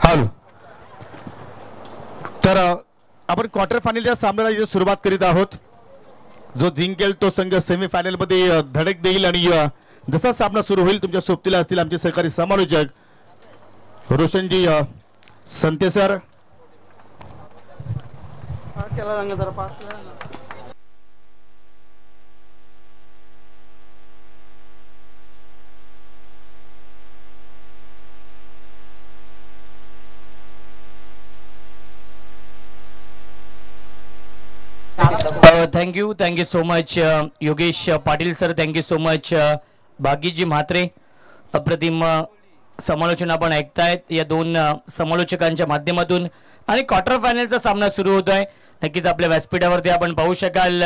Hello, तर आपण quarter फायनलच्या सामन्याला सुरुवात करीत आहोत. जो जिंकेल तो संघ सेमीफायनल मध्ये धडक देईल आणि जसा सामना सुरू होईल तुमच्या सोबतीला असतील आमचे सहकारी समालोचक Roshanji Sante sir. Thank you so much Yogesh Patil sir. Thank you so much Bhagyaji Mhatre. अप्रतिम समालोचन आपण ऐकतायत या दोन समालोचकांच्या माध्यमातून आणि क्वार्टर फायनलचा सामना सुरू होत आहे. नक्कीच आपल्या व्यासपीठावरती आपण पाहू शकाल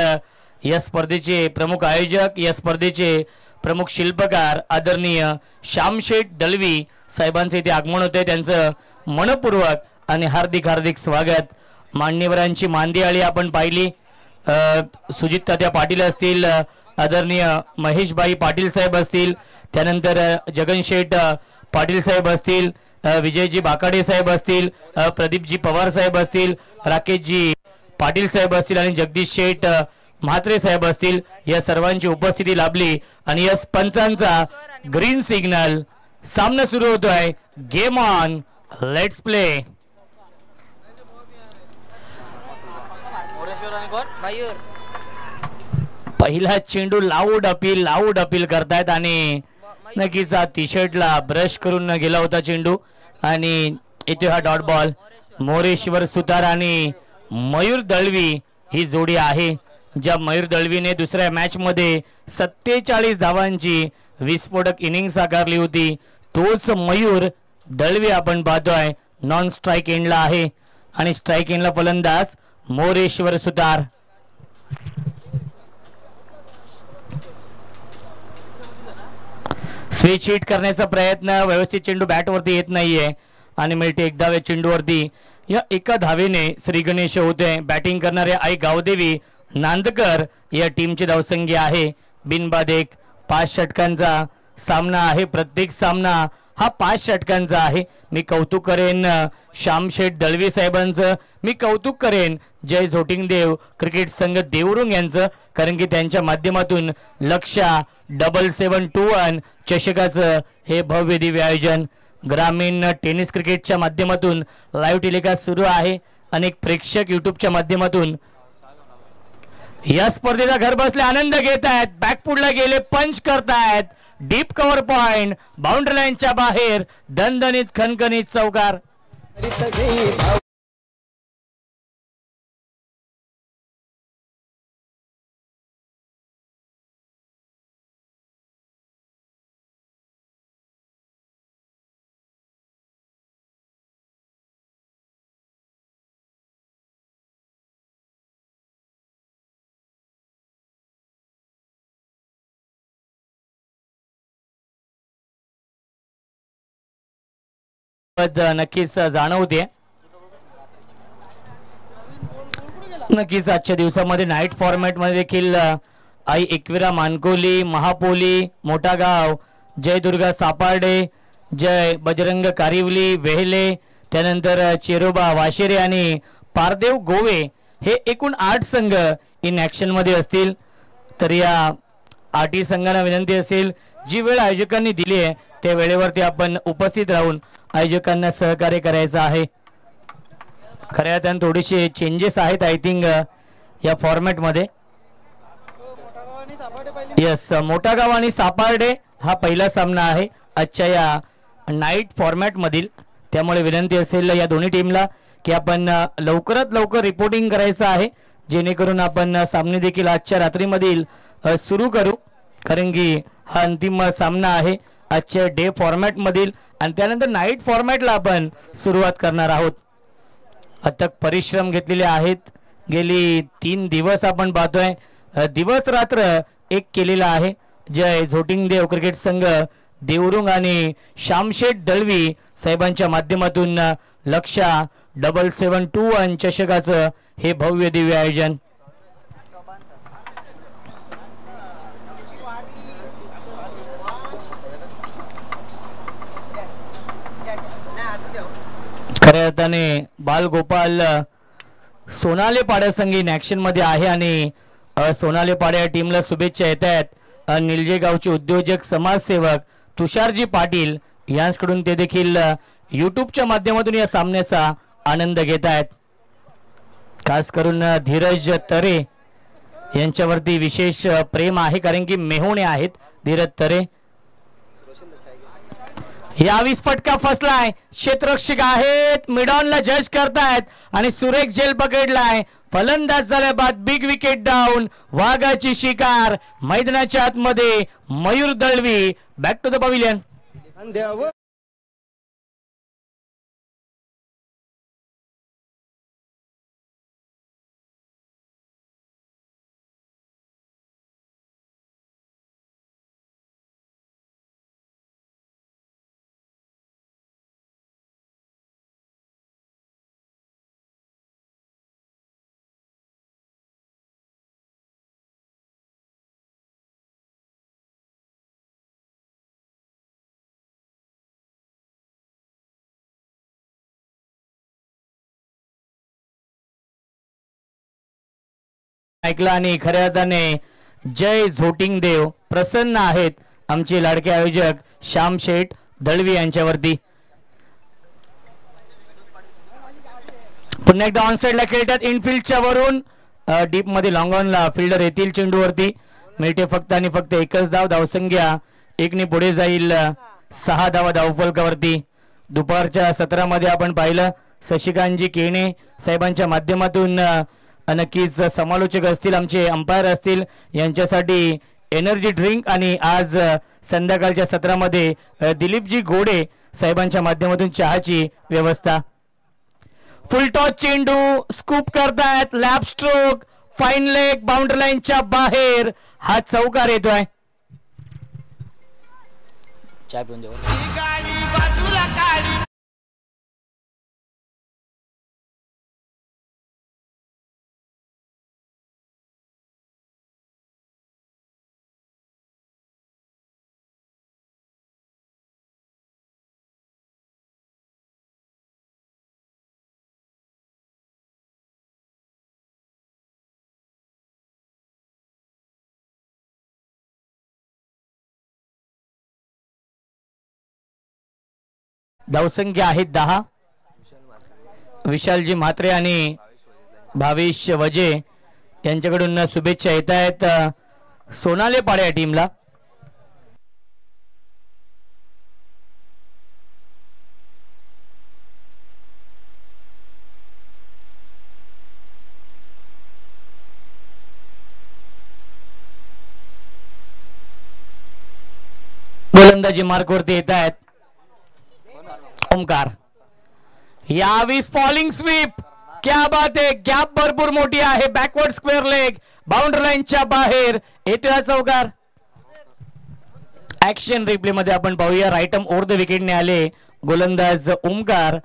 या स्पर्धेचे प्रमुख आयोजक, या स्पर्धेचे प्रमुख शिल्पकार आदरणीय श्यामशेठ दळवी साहेबांचे इथे आगमन होते. त्यांचं मनपूर्वक आणि हार्दिक हार्दिक स्वागत. मान्यवरांची मांदियाळी आपण पाहिली. सुजित तात्या पाटील असतील, आदरणीय महेशभाई पाटील साहेब असतील, त्यानंतर जगनशेठ पाटील साहेब असतील, विजयजी बाकाडे साहेब असतील, प्रदीपजी पवार साहेब असतील, राकेशजी पाटील साहेब असतील आणि जगदीश शेठ म्हात्रे साहेब असतील. या सर्वांची उपस्थिती लाभली आणि या पंचांचा ग्रीन सिग्नल. सामना सुरू होतोय. Game on, let's play. पहिला चेंडू लाऊड अपील करतायत आणि नक्कीच हा टी शर्टला ब्रश करून गेला होता चेंडू आणि इथे हा डॉट बॉल. मोरेश्वर सुतार आणि मयूर दळवी ही जोडी आहे. ज्या मयूर दळवीने दुसऱ्या मॅच मध्ये 47 धावांची विस्फोटक इनिंग साकारली होती, तोच मयूर दळवी आपण पाहतोय नॉन स्ट्राइक एंडला आहे आणि स्ट्राइक एंडला फलंदाज मोरेश्वर सुतार. स्विच हिट करण्याचा प्रयत्न, व्यवस्थित चेंडू बॅटवरती येत नाहीये आणि मिळते एक धाव चेंडूवरती. या एका धावेने श्री गणेश होते. बॅटिंग करणारे आई गावदेवी नांदकर या टीमचे धावसंख्य आहे. बिनबाद एक 5 षटकांचा सामना आहे. प्रत्येक सामना हा 5 षटकांचा आहे. मी कौतुक करेन श्यामशेठ दळवी साहेबांचं, मी कौतुक करेन जय झोटिंगदेव क्रिकेट संघ देवरुंग यांचं, कारण की त्यांच्या माध्यमातून लक्षा 7721 चषकाचं हे भव्य दिव्य आयोजन. ग्रामीण टेनिस क्रिकेटच्या माध्यमातून लाईव्ह टेलिकास्ट सुरू आहे. अनेक प्रेक्षक युट्यूबच्या माध्यमातून या स्पर्धेचा घर बसले आनंद घेत आहेत. बॅकफुटला गेले, पंच करतायत. डीप कव्हर पॉइंट, बाउंड्री लाईनच्या बाहेर दणदणीत खणखणीत चौकार. नक्कीच जाणवते. नक्कीच आजच्या दिवसामध्ये नाईट फॉर्मॅट मध्ये देखील आई एकविरा मानकोली, महापोली, मोठा गाव, जय दुर्गा सापार्डे, जय बजरंग कारिवली वेहले, त्यानंतर चेरोबा वाशेरे आणि पारदेव गोवे हे एकूण 8 संघ इन ऍक्शन मध्ये असतील. तर या 8 संघांना विनंती असेल, जी वेळ आयोजकांनी दिली आहे त्या वेळेवरती आपण उपस्थित राहून आयोजकांना सहकार्य करायचं आहे. खऱ्या अर्थाने थोडेसे चेंजेस आहेत आय थिंक या फॉर्मॅट मध्ये. यस, मोठा गाव आणि सापार्डे हा पहिला सामना आहे आजच्या या नाईट फॉर्मॅट मधील. त्यामुळे विनंती असेल या दोन्ही टीमला की आपण लवकरात लवकर रिपोर्टिंग करायचं आहे, जेणेकरून आपण सामने देखील आजच्या रात्रीमधील सुरू करू, कारण की हा अंतिम सामना आहे आजच्या डे फॉर्मॅट मधील आणि त्यानंतर नाईट फॉर्मॅटला आपण सुरुवात करणार आहोत. अथक परिश्रम घेतलेले आहेत. गेली 3 दिवस आपण पाहतोय, दिवस रात्र एक केलेला आहे. जय झोटिंगदेव क्रिकेट संघ देवरुंग आणि श्यामशेठ दळवी साहेबांच्या माध्यमातून लक्षा 7721 चषकाचं हे भव्य दिव्य आयोजन. खऱ्या अर्थाने बालगोपाल सोनाले पाड्यासंघ इन ऍक्शन मध्ये आहे आणि सोनाले पाड्या या टीमला शुभेच्छा येत आहेत। निलजे गावचे उद्योजक समाजसेवक तुषारजी पाटील यांच्याकडून ते देखील यूट्यूबच्या माध्यमातून या सामन्याचा आनंद घेत आहेत। खास करून धीरज तरे यांच्यावरती विशेष प्रेम आहे कारण की मेहुणे आहेत धीरज तरे। यावीस फटका फसलाय, क्षेत्ररक्षक आहेत मिडॉनला जज करतायत आणि सुरेख झेल पकडलाय। फलंदाज झाल्या बाद बिग विकेट डाऊन, वाघाची शिकार मैदानाच्या आतमध्ये Mayur Dalvi back to the pavilion. ऐकला आणि खऱ्या अर्थाने जय झोटिंग देव प्रसन्न आहेत आमचे लाडके आयोजक श्याम शेठ दळवी यांच्यावरती। पुन्हा एकदा ऑन साइडला खेळतात इनफिल्डच्या वरून डीप मध्ये लॉंग ऑनला फिल्डर येतील चेंडूवरती मिळते फक्त आणि फक्त एकच धाव। धावसंख्या 1 ने पुढे जाईल 6 धावा धावफलकावरती। दुपारच्या सत्रामध्ये आपण पाहिलं शशिकांतजी केणे साहेबांच्या माध्यमातून नक्कीच समालोचक असतील आमचे अंपायर असतील यांच्यासाठी एनर्जी ड्रिंक आणि आज संध्याकाळच्या सत्रामध्ये दिलीपजी घोडे साहेबांच्या माध्यमातून चहाची व्यवस्था। फुल टॉस चेंडू स्कूप करतायत lap stroke fine leg boundary लाईनच्या बाहेर हा चौकार येतोय। चाय पिऊन देऊ। धावसंख्या आहेत 10। विशालजी म्हात्रे आणि भावेश वजे यांच्याकडून शुभेच्छा येत आहेत सोनाले पाड्या टीमला। गोलंदाजी मार्कवरती येत आहेत ओमकार। यावीस फॉलिंग स्वीप क्या बात आहे, गॅप भरपूर मोठी आहे, बॅकवर्ड स्क्वेअर लेग बाउंड्री लाईनच्या बाहेर येतोय चौकार। ऍक्शन रिप्ले मध्ये आपण पाहूया राईटम ओव्हर द विकेटने आले गोलंदाज ओमकार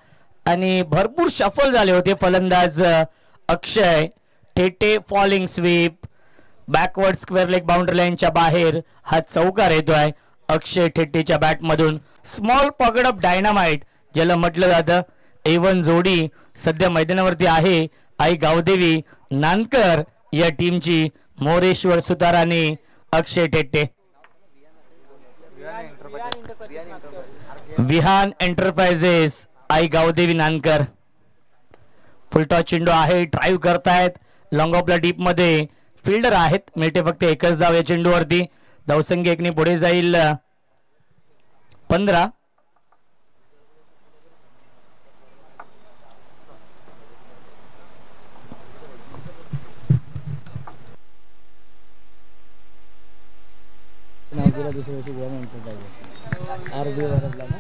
आणि भरपूर शफल झाले होते फलंदाज Akshay Thete. Falling sweep backward square leg boundary लाईनच्या बाहेर हा चौकार येतोय अक्षय ठेटेच्या बॅट मधून। स्मॉल पॉकेट ऑफ डायनामाइट ज्याला म्हटलं जातं A1 जोडी सध्या मैदानावरती आहे आई गावदेवी नानकर या टीमची मोरेश्वर सुतार आणि अक्षय ठेटे। विहान एंटरप्राइजेस आई गावदेवी नानकर। फुलटॉस चेंडू आहे ड्राईव्ह करतायत लॉंग ऑफला डीप मध्ये फिल्डर आहेत मिळते फक्त एकच धाव या चेंडूवरती। धावसंख्या 1 ने पुढे जाईल 15। दुसऱ्या वर्षी आरबी वरला ना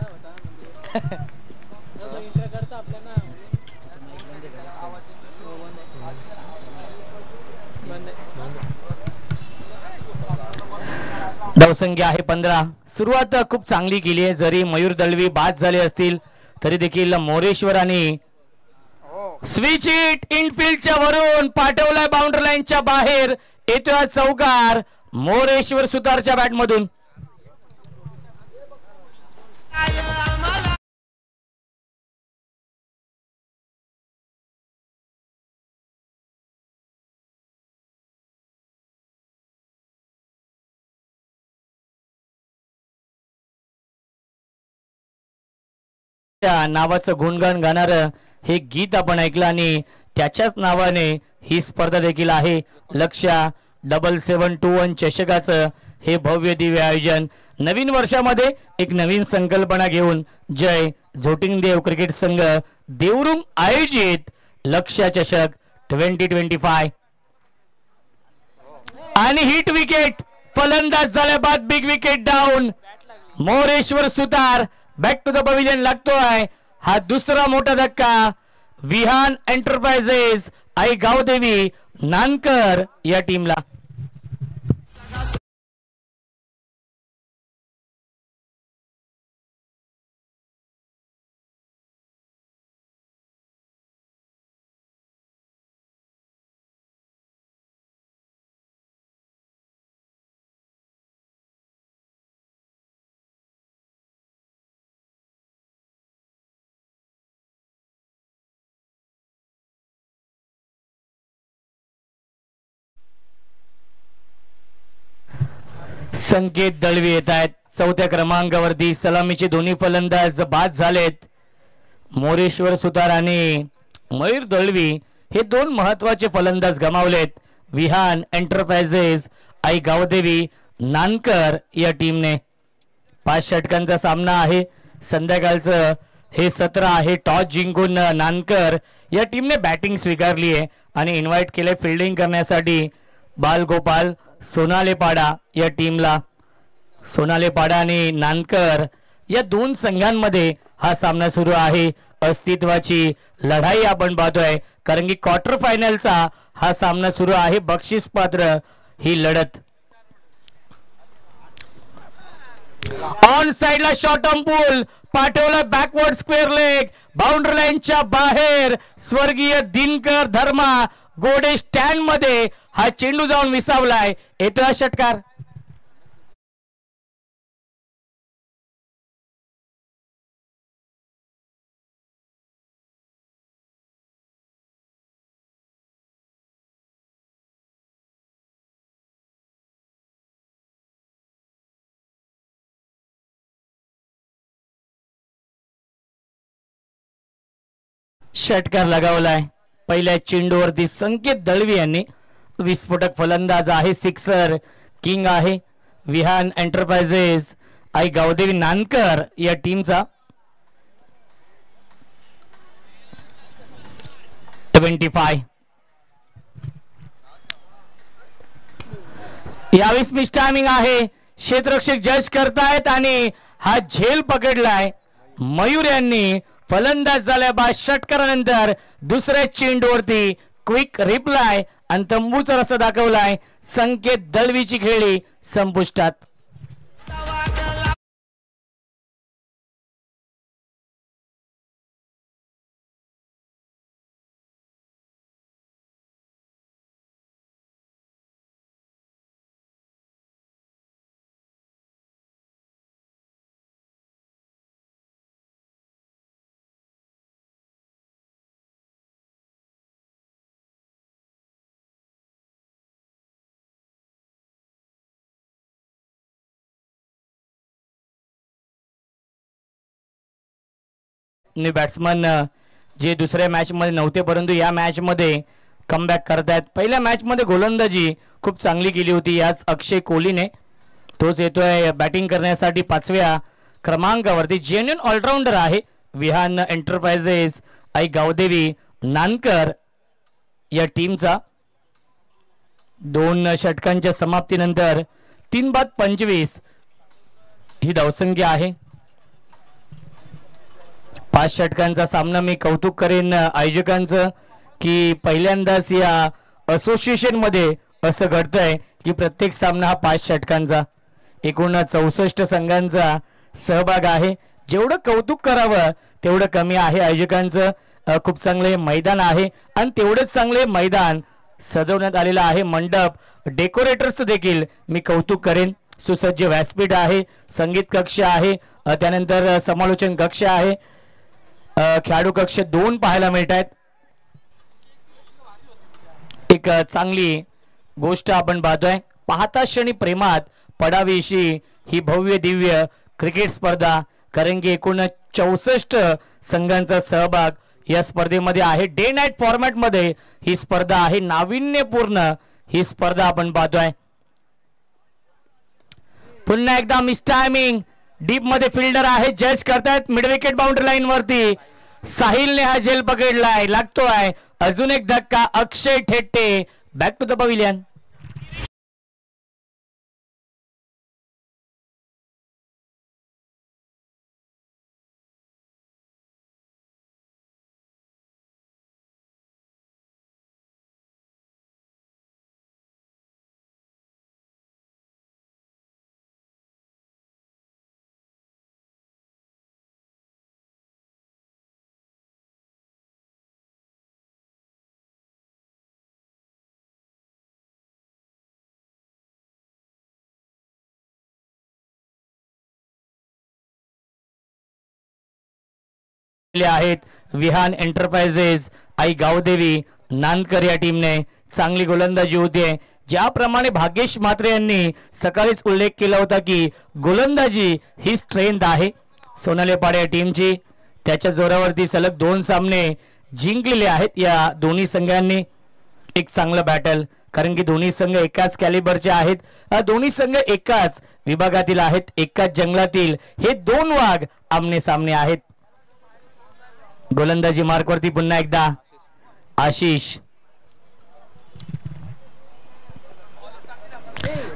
धावसंख्या आहे 15। सुरुवात खूप चांगली केली आहे जरी मयूर दळवी बाद झाले असतील तरी देखील मोरेश्वर आणि स्विच हिट इनफिल्डच्या वरून पाठवलाय बाउंड्री लाईनच्या बाहेर येतोय चौकार मोरेश्वर सुतारच्या बॅट मधून। त्या नावाचं गुणगान गाणार हे गीत आपण ऐकलं आणि त्याच्याच नावाने ही स्पर्धा देखील आहे. लक्ष्या 771 चषकाचं हे भव्य दिव्य आयोजन नवीन वर्षामध्ये एक नवीन संकल्पना घेऊन जय झोटिंगदेव क्रिकेट संघ देवरुंग आयोजित लक्ष्या चषक 2025 आणि हिट विकेट फलंदाज झाल्या बाद big wicket down. Moreshwar Sutar back to the pavilion लागतोय. हा दुसरा मोठा धक्का विहान एंटरप्राइजेस आई गावदेवी नानकर या टीमला. संकेत दळवी येत आहेत. चौथ्या क्रमांकावरती सलामीचे दोन्ही फलंदाज बाद झालेत. मोरेश्वर सुतार आणि मयूर दळवी हे दोन महत्वाचे फलंदाज गमावलेत. विहान एंटरप्राइजेस आई गावदेवी नानकर या टीमने 5 षटकांचा सामना आहे. संध्याकाळचं हे सत्र आहे. टॉस जिंकून नानकर या टीमने बॅटिंग स्वीकारली आहे आणि इन्व्हाइट केले फिल्डिंग करण्यासाठी बालगोपाल सोनालेपाडा या टीमला. सोनालेपाडा आणि नानकर या दोन संघांमध्ये हा सामना सुरू आहे. अस्तित्वाची लढाई आपण पाहतोय कारण की क्वार्टर फायनलचा हा सामना सुरू आहे. बक्षीस पात्र ही लढत. ऑन साइडला शॉर्ट ऑन पूल पाठवला बॅकवर्ड स्क्वेअर लेग बाउंड्री लाईनच्या बाहेर. स्वर्गीय दिनकर धर्मा गोडे स्टँड मध्ये हा चेंडू जाऊन विसावलाय. येतोय षटकार. षटकार लगावलाय. पहिल्या चेंडूवरती संकेत दळवी यांनी. विस्फोटक फलंदाज आहे. सिक्सर किंग आहे विहान एंटरप्राइजेस आई गावदेवी नानकर या टीमचा. 25 यावेळेस मिस टायमिंग आहे. क्षेत्ररक्षक जज करतायत आणि हा झेल पकडलाय. मयूर यांनी फलंदाज झाल्या बाद षटकारानंतर दुसऱ्या चेंडूवरती क्विक रिप्लाय आणि तंबूचा रस्ता दाखवलाय. संकेत दळवीची खेळी संपुष्टात. बॅट्समन जे दुसऱ्या मॅच मध्ये नव्हते परंतु या मॅच मध्ये कमबॅक करतायत. पहिल्या मॅच मध्ये गोलंदाजी खूप चांगली केली होती याच अक्षय कोहलीने. तोच येतोय बॅटिंग करण्यासाठी 5व्या क्रमांकावरती. जेन्युइन ऑलराऊंडर आहे विहान एंटरप्राइजेस आई गावदेवी नानकर या टीमचा. 2 षटकांच्या समाप्तीनंतर 3 बाद 25 ही धावसंख्या आहे. 5 षटकांचा सामना. मी कौतुक करेन आयोजकांचं की पहिल्यांदाच या असोसिएशन मध्ये असं घडतंय की प्रत्येक सामना हा 5 षटकांचा. एकूण 64 संघांचा सहभाग आहे. जेवढं कौतुक करावं तेवढं कमी आहे. आयोजकांचं खूप चांगले मैदान आहे आणि तेवढेच चांगले मैदान सजवण्यात आलेलं आहे. मंडप डेकोरेटर्स देखील मी कौतुक करेन. सुसज्ज व्यासपीठ आहे. संगीत कक्ष आहे. त्यानंतर समालोचन कक्ष आहे. खेळाडू कक्ष 2 पाहायला मिळत आहेत. एक चांगली गोष्ट आपण पाहतोय. पाहता क्षणी प्रेमात पडावीशी ही भव्य दिव्य क्रिकेट स्पर्धा. कारण की एकूण 64 संघांचा सहभाग या स्पर्धेमध्ये आहे. डे नाईट फॉर्मॅट मध्ये ही स्पर्धा आहे. नाविन्यपूर्ण ही स्पर्धा आपण पाहतोय. पुन्हा एकदा मिस टायमिंग डीप मध्ये फिल्डर आहे, जज करतायत मिड विकेट बाउंड्री लाईन वरती. साहिलने हा झेल पकडलाय, लागतोय अजून एक धक्का. अक्षय ठेट्टे बॅक टू द पविलियन. आहेत विहान एंटरप्राइजेस आई गावदेवी नानकर या टीमने चांगली गोलंदाजी होते. ज्याप्रमाणे भाग्येश म्हात्रे यांनी सकाळीच उल्लेख केला होता की गोलंदाजी ही स्ट्रेंथ आहे सोनाली पाडे या टीमची. त्याच्या जोरावरती सलग 2 सामने जिंकलेले आहेत या दोन्ही संघांनी. एक चांगलं बॅटल, कारण की दोन्ही संघ एकाच कॅलिबरचे आहेत. दोन्ही संघ एकाच विभागातील आहेत, एकाच जंगलातील हे 2 वाघ आमने सामने आहेत. गोलंदाजी मार्कवरती पुन्हा एकदा आशिष.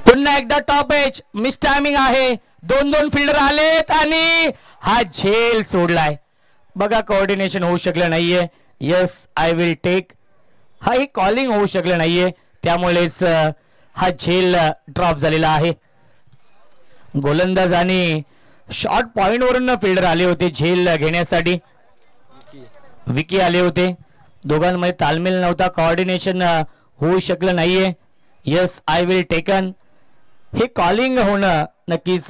पुन्हा एकदा टॉप एज मिस टायमिंग आहे. 2 फिल्डर आलेत आणि हा झेल सोडलाय. बघा कोऑर्डिनेशन होऊ शकलं नाहीये. यस आय विल टेक हा ही कॉलिंग होऊ शकलं नाहीये, त्यामुळेच हा झेल ड्रॉप झालेला आहे. गोलंदाजांनी शॉर्ट पॉइंट वरून फिल्डर आले होते झेल घेण्यासाठी. विकी आले होते. दोघांमध्ये तालमेल नव्हता, कोऑर्डिनेशन होऊ शकलं नाहीये. यस आय विल टेकन हे कॉलिंग होणं नक्कीच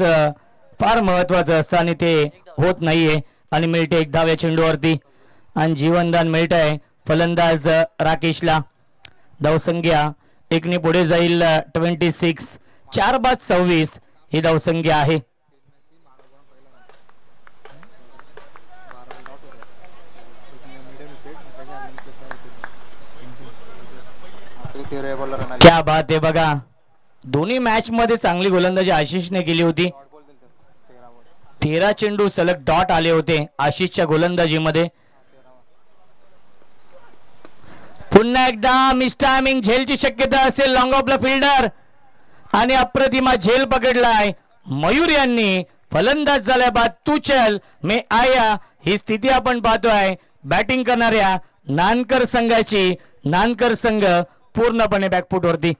फार महत्वाचं असतं आणि ते होत नाहीये. आणि मिळते एक धाव या चेंडूवरती आणि जीवनदान मिळत आहे फलंदाज राकेशला. धावसंख्या एकने पुढे जाईल 26. 4 बाद 26 ही धावसंख्या आहे. क्या बात आहे. बघा दोन्ही मॅच मध्ये चांगली गोलंदाजी आशिषने केली होती. 13 चेंडू सलग डॉट आले होते आशिषच्या गोलंदाजीमध्ये. पुन्हा एकदा मिस टायमिंग झेलची शक्यता असेल. लॉंग ऑफला फिल्डर आणि अप्रतिमा झेल पकडलाय मयूर यांनी. फलंदाज झाल्या बाद तू चल मे आया ही स्थिती आपण पाहतोय बॅटिंग करणाऱ्या नानकर संघाची. नानकर संघ पूर्णपणे बॅकफुट वरती.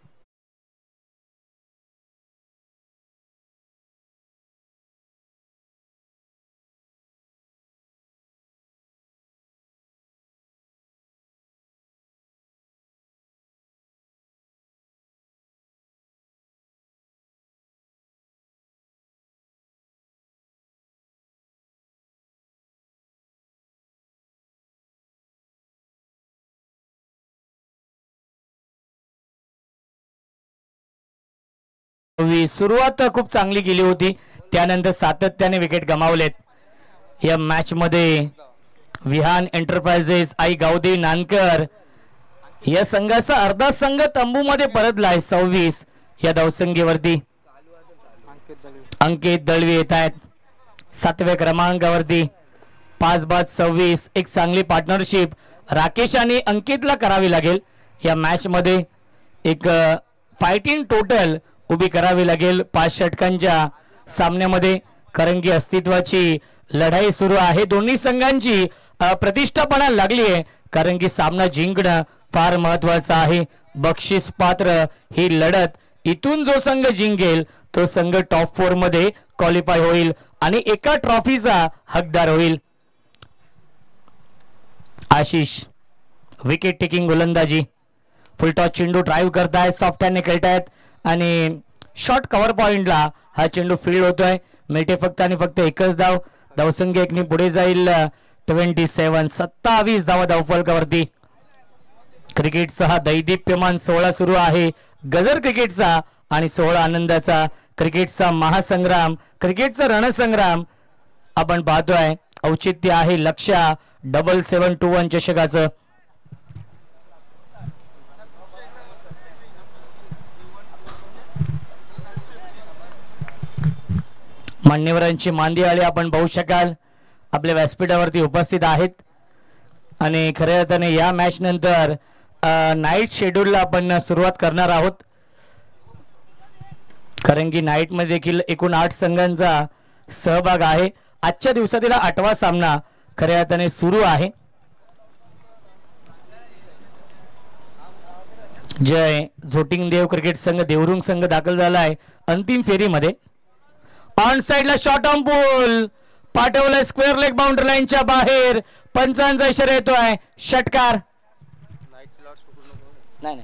सुरुवात खूप चांगली केली होती, त्यानंतर सातत्याने विकेट गमावलेत. या मॅच मध्ये विहान एंटरप्राइजेस आई गावदेवी नानकर या संघाचा अर्धा संघ तंबू मध्ये परतलाय. 26 या धावसंख्येवरती अंकित दळवी येत आहेत 7व्या क्रमांकावरती. 5 बाद 26 एक चांगली पार्टनरशिप राकेश आणि अंकितला करावी लागेल. या मॅच मध्ये एक फायटिंग टोटल उभी करावी लागेल 5 षटकांच्या सामन्यामध्ये, कारण की अस्तित्वाची लढाई सुरू आहे. दोन्ही संघांची प्रतिष्ठापणा लागली आहे, कारण की सामना जिंकणं फार महत्वाचं आहे. बक्षीस पात्र ही लढत. इथून जो संघ जिंकेल तो संघ टॉप 4 मध्ये क्वालिफाय होईल आणि एका ट्रॉफीचा हकदार होईल. आशिष विकेट टेकिंग गोलंदाजी. फुलटॉस चेंडू ड्राईव्ह करतायत, सॉफ्ट हँडने खेळतायत आणि शॉर्ट कव्हर पॉइंटला हा चेंडू फील्ड होतोय. मिळते फक्त आणि फक्त एकच धाव. धावसंख्या एकने पुढे जाईल 27. 27 धावा धावफलकावरती. क्रिकेटचा हा दैदिप्यमान सोहळा सुरू आहे. गजर क्रिकेटचा आणि सोहळा आनंदाचा. क्रिकेटचा महासंग्राम, क्रिकेटचा रणसंग्राम आपण पाहतोय. औचित्य आहे लक्ष्या 7721 चषकाचं. मान्यवरांची मांदियाळी आपण पाहू शकाल आपल्या व्यासपीठावरती उपस्थित आहेत. आणि खऱ्या अर्थाने या मॅच नंतर नाईट शेड्यूलला आपण सुरुवात करणार आहोत, कारण की नाईट मध्ये देखील एकूण 8 संघांचा सहभाग आहे. आजच्या दिवसातील 8वा सामना खऱ्या अर्थाने सुरू आहे. जय झोटिंग देव क्रिकेट संघ देवरुंग संघ दाखल झाला आहे अंतिम फेरीमध्ये. ऑन साइडला शॉट ऑन पूल पाठवलंय स्क्वेअर लेग बाउंड्री लाईनच्या बाहेर. पंचांचा इशारा येतोय षटकार. नाही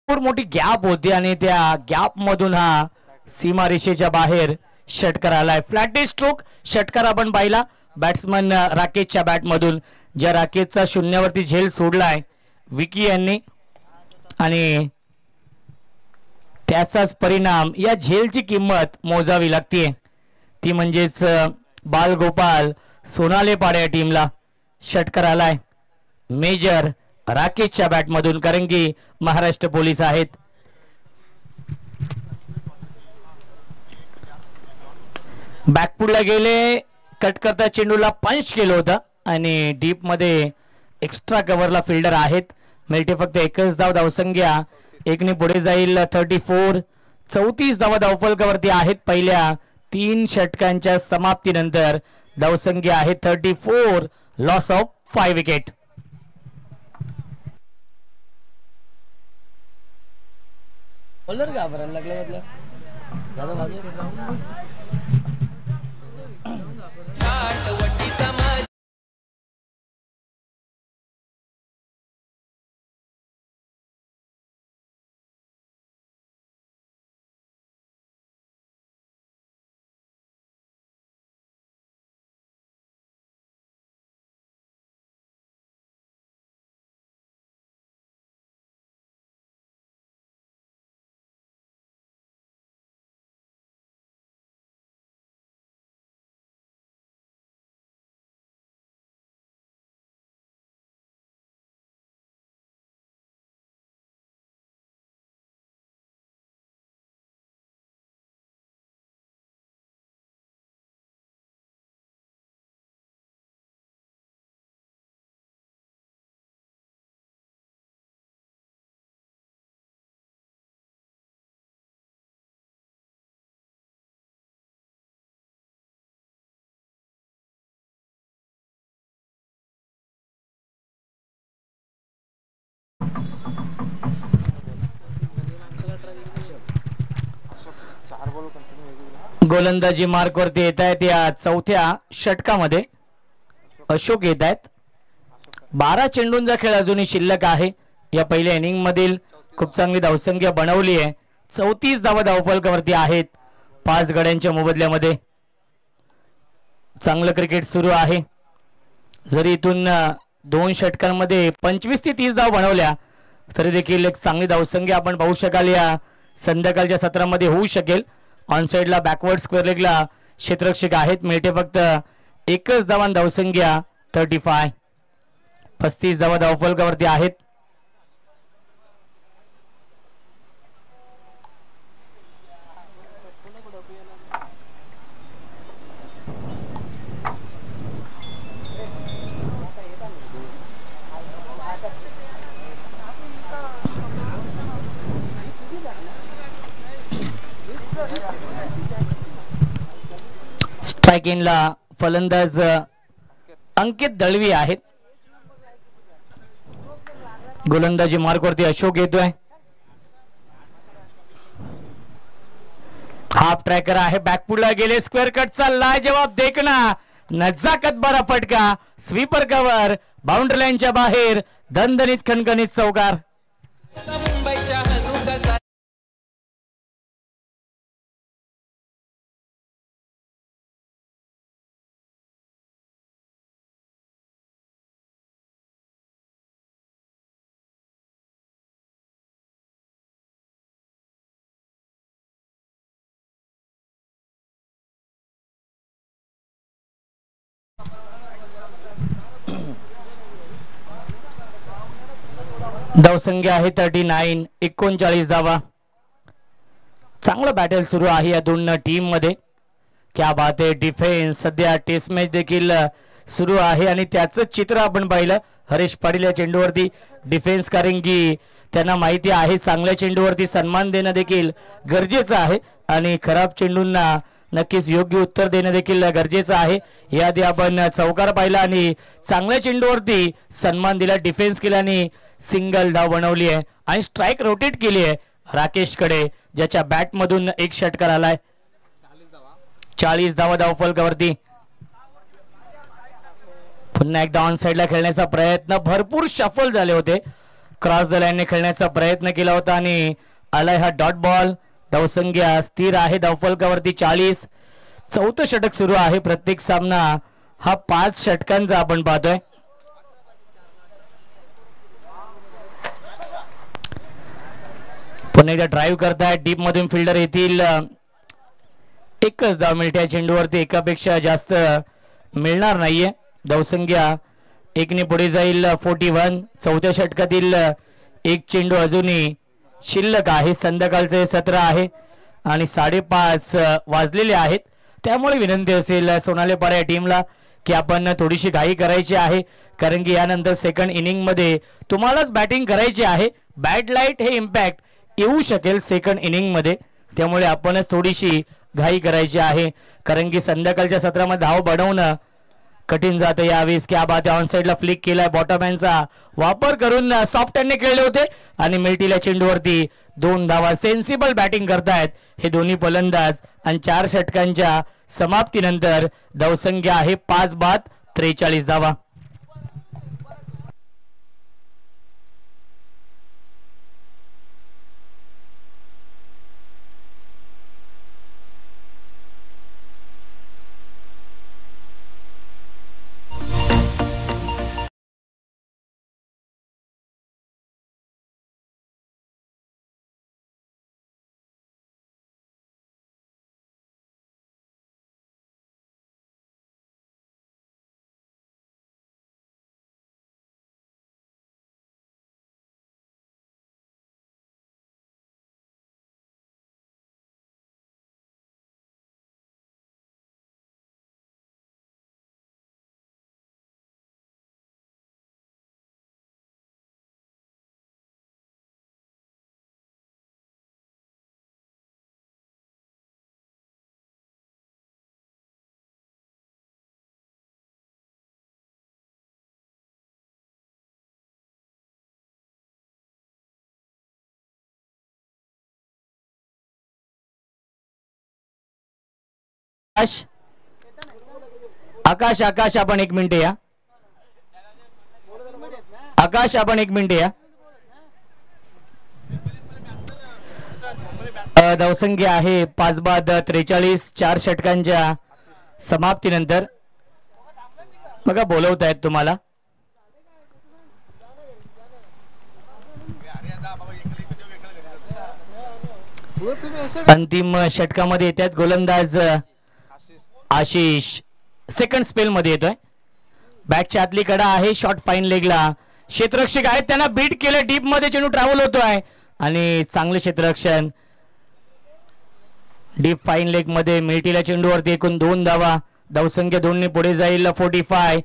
मोठी गॅप होती आणि त्या गॅप मधून हा सीमारेषेच्या बाहेर षटकार आलाय. फ्लॅटिश स्ट्रोक षटकार आपण पाहिला बॅट्समन राकेशच्या बॅट मधून, ज्या राकेशचा शून्यावरती झेल सोडलाय विकी यांनी आणि त्याचाच परिणाम या झेलची किंमत मोजावी लागते ती म्हणजेच बालगोपाल सोनाले पाडे या टीमला षटकार आलाय मेजर राकेशच्या बॅट मधून, कारण की महाराष्ट्र पोलीस आहेत. बॅकफुटला गेले कट करता चेंडूला पंच केलं होतं आणि डीप मध्ये एक्स्ट्रा कव्हरला फिल्डर आहेत. मिळते फक्त एकच धाव. धावसंख्या एकने पुढे जाईल 34. 34 धावा धावफलकावरती आहेत पहिल्या 3 षटकांच्या समाप्तीनंतर. धावसंख्या आहे 34. Loss of 5 wicket. घाबरायला लागलं गोलंदाजी मार्क वरती येत आहेत या 4थ्या षटकामध्ये. अशोक येत आहेत. 12 चेंडूंचा खेळ अजूनही शिल्लक आहे. या पहिल्या इनिंग मधील खूप चांगली धावसंख्या बनवली आहे. 34 धावा धावफलकावरती आहेत 5 गड्यांच्या मोबदल्यामध्ये. चांगलं क्रिकेट सुरू आहे. जरी इथून 2 षटकांमध्ये 25 ते 30 धाव बनवल्या तरी देखील एक चांगली धावसंख्या आपण पाहू शकाल या संध्याकाळच्या सत्रामध्ये होऊ शकेल. ऑन साइडला बॅकवर्ड स्क्वेअर लेगला क्षेत्ररक्षक आहेत. मिळते फक्त एकच धावां. धावसंख्या 35. 35 धावा धावफलकावरती आहेत. स्ट्राइक इनला फलंदाज अंकित दळवी आहेत. गोलंदाजी मार्कवरती अशोक येतोय. हाफ ट्रॅकर आहे. बॅकफुटला गेले स्क्वेअर कटचा लाजवाब देखना. नजाकत बरा फटका. स्वीपर कव्हर बाउंड्री लाईनच्या बाहेर. दणदणीत खणखणीत चौकार. धावसंख्या आहे 39, 39 धावा. चांगलं बॅटल सुरू आहे या दोन टीम मध्ये. क्या बात आहे. डिफेन्स सध्या टेस्ट मॅच देखील सुरू आहे आणि त्याचं चित्र आपण पाहिलं. हरीश पाटील या चेंडूवरती डिफेन्स, कारण की त्यांना माहिती आहे चांगल्या चेंडूवरती सन्मान देणं देखील गरजेचं आहे आणि खराब चेंडूंना नक्कीच योग्य उत्तर देणं देखील गरजेचं आहे. याआधी आपण चौकार पाहिला आणि चांगल्या चेंडूवरती सन्मान दिला, डिफेन्स केला आणि सिंगल धाव बनवली आहे आणि स्ट्राईक रोटेट केली आहे राकेशकडे, ज्याच्या बॅट मधून एक षटकार आलाय. 40 धावा धावफलकावरती. पुन्हा एकदा ऑन साइडला खेळण्याचा प्रयत्न, भरपूर शफल झाले होते. क्रॉस द लाईनने खेळण्याचा प्रयत्न केला होता आणि आलाय हा डॉट बॉल. धावसंख्या स्थिर आहे धावफलकावरती 40. चौथं षटक सुरू आहे. प्रत्येक सामना हा 5 षटकांचा आपण पाहतोय. पुन्हा एकदा ड्राईव्ह करताय, डीप मधून फिल्डर येतील. एकच धाव मिळते चेंडूवरती, एकापेक्षा जास्त मिळणार नाहीये. धावसंख्या 1ने पुढे जाईल 41. चौथ्या षटकातील एक चेंडू अजूनही शिल्लक आहे. संध्याकाळचे हे सत्र आहे आणि 5:30 वाजलेले आहेत. त्यामुळे विनंती असेल सोनाली पाडा या टीमला की आपण थोडीशी घाई करायची आहे, कारण की यानंतर सेकंड इनिंग मध्ये तुम्हालाच बॅटिंग करायची आहे. बॅड लाईट हे इम्पॅक्ट येऊ शकेल सेकंड इनिंग मध्ये, त्यामुळे आपणच थोडीशी घाई करायची आहे, कारण की संध्याकाळच्या सत्रामध्ये धाव बनवणं कठीण जातं यावेळेस. क्या बात आहे. ऑन साइडला फ्लिक केलाय, बॉटम हँडचा वापर करून सॉफ्ट हँडने खेळले होते आणि मिळतीला चेंडूवरती 2 धावा. सेन्सिबल बॅटिंग करतायत हे दोन्ही फलंदाज आणि 4 षटकांच्या समाप्तीनंतर धावसंख्या आहे 5 बाद 43 धावा. आकाश आकाश आपण 1 मिनिट या. आकाश आपण 1 मिनिट या. धावसंख्या आहे 5 बाद 43. 4 षटकांच्या समाप्तीनंतर. बघा बोलवतायत तुम्हाला. अंतिम षटकामध्ये येतात गोलंदाज आशिष. सेकंड स्पेल मध्ये येतोय. बॅटच्या आतली कडा आहे. Shot fine लेगला. क्षेत्ररक्षक आहेत, त्यांना बीट केलं. डीप मध्ये चेंडू ट्रॅव्हल होतोय आणि चांगले क्षेत्ररक्षण. डीप फाईन लेग मध्ये मिळतीला चेंडूवरती एकूण 2 धावा. धावसंख्या 2ने पुढे जाईल 45.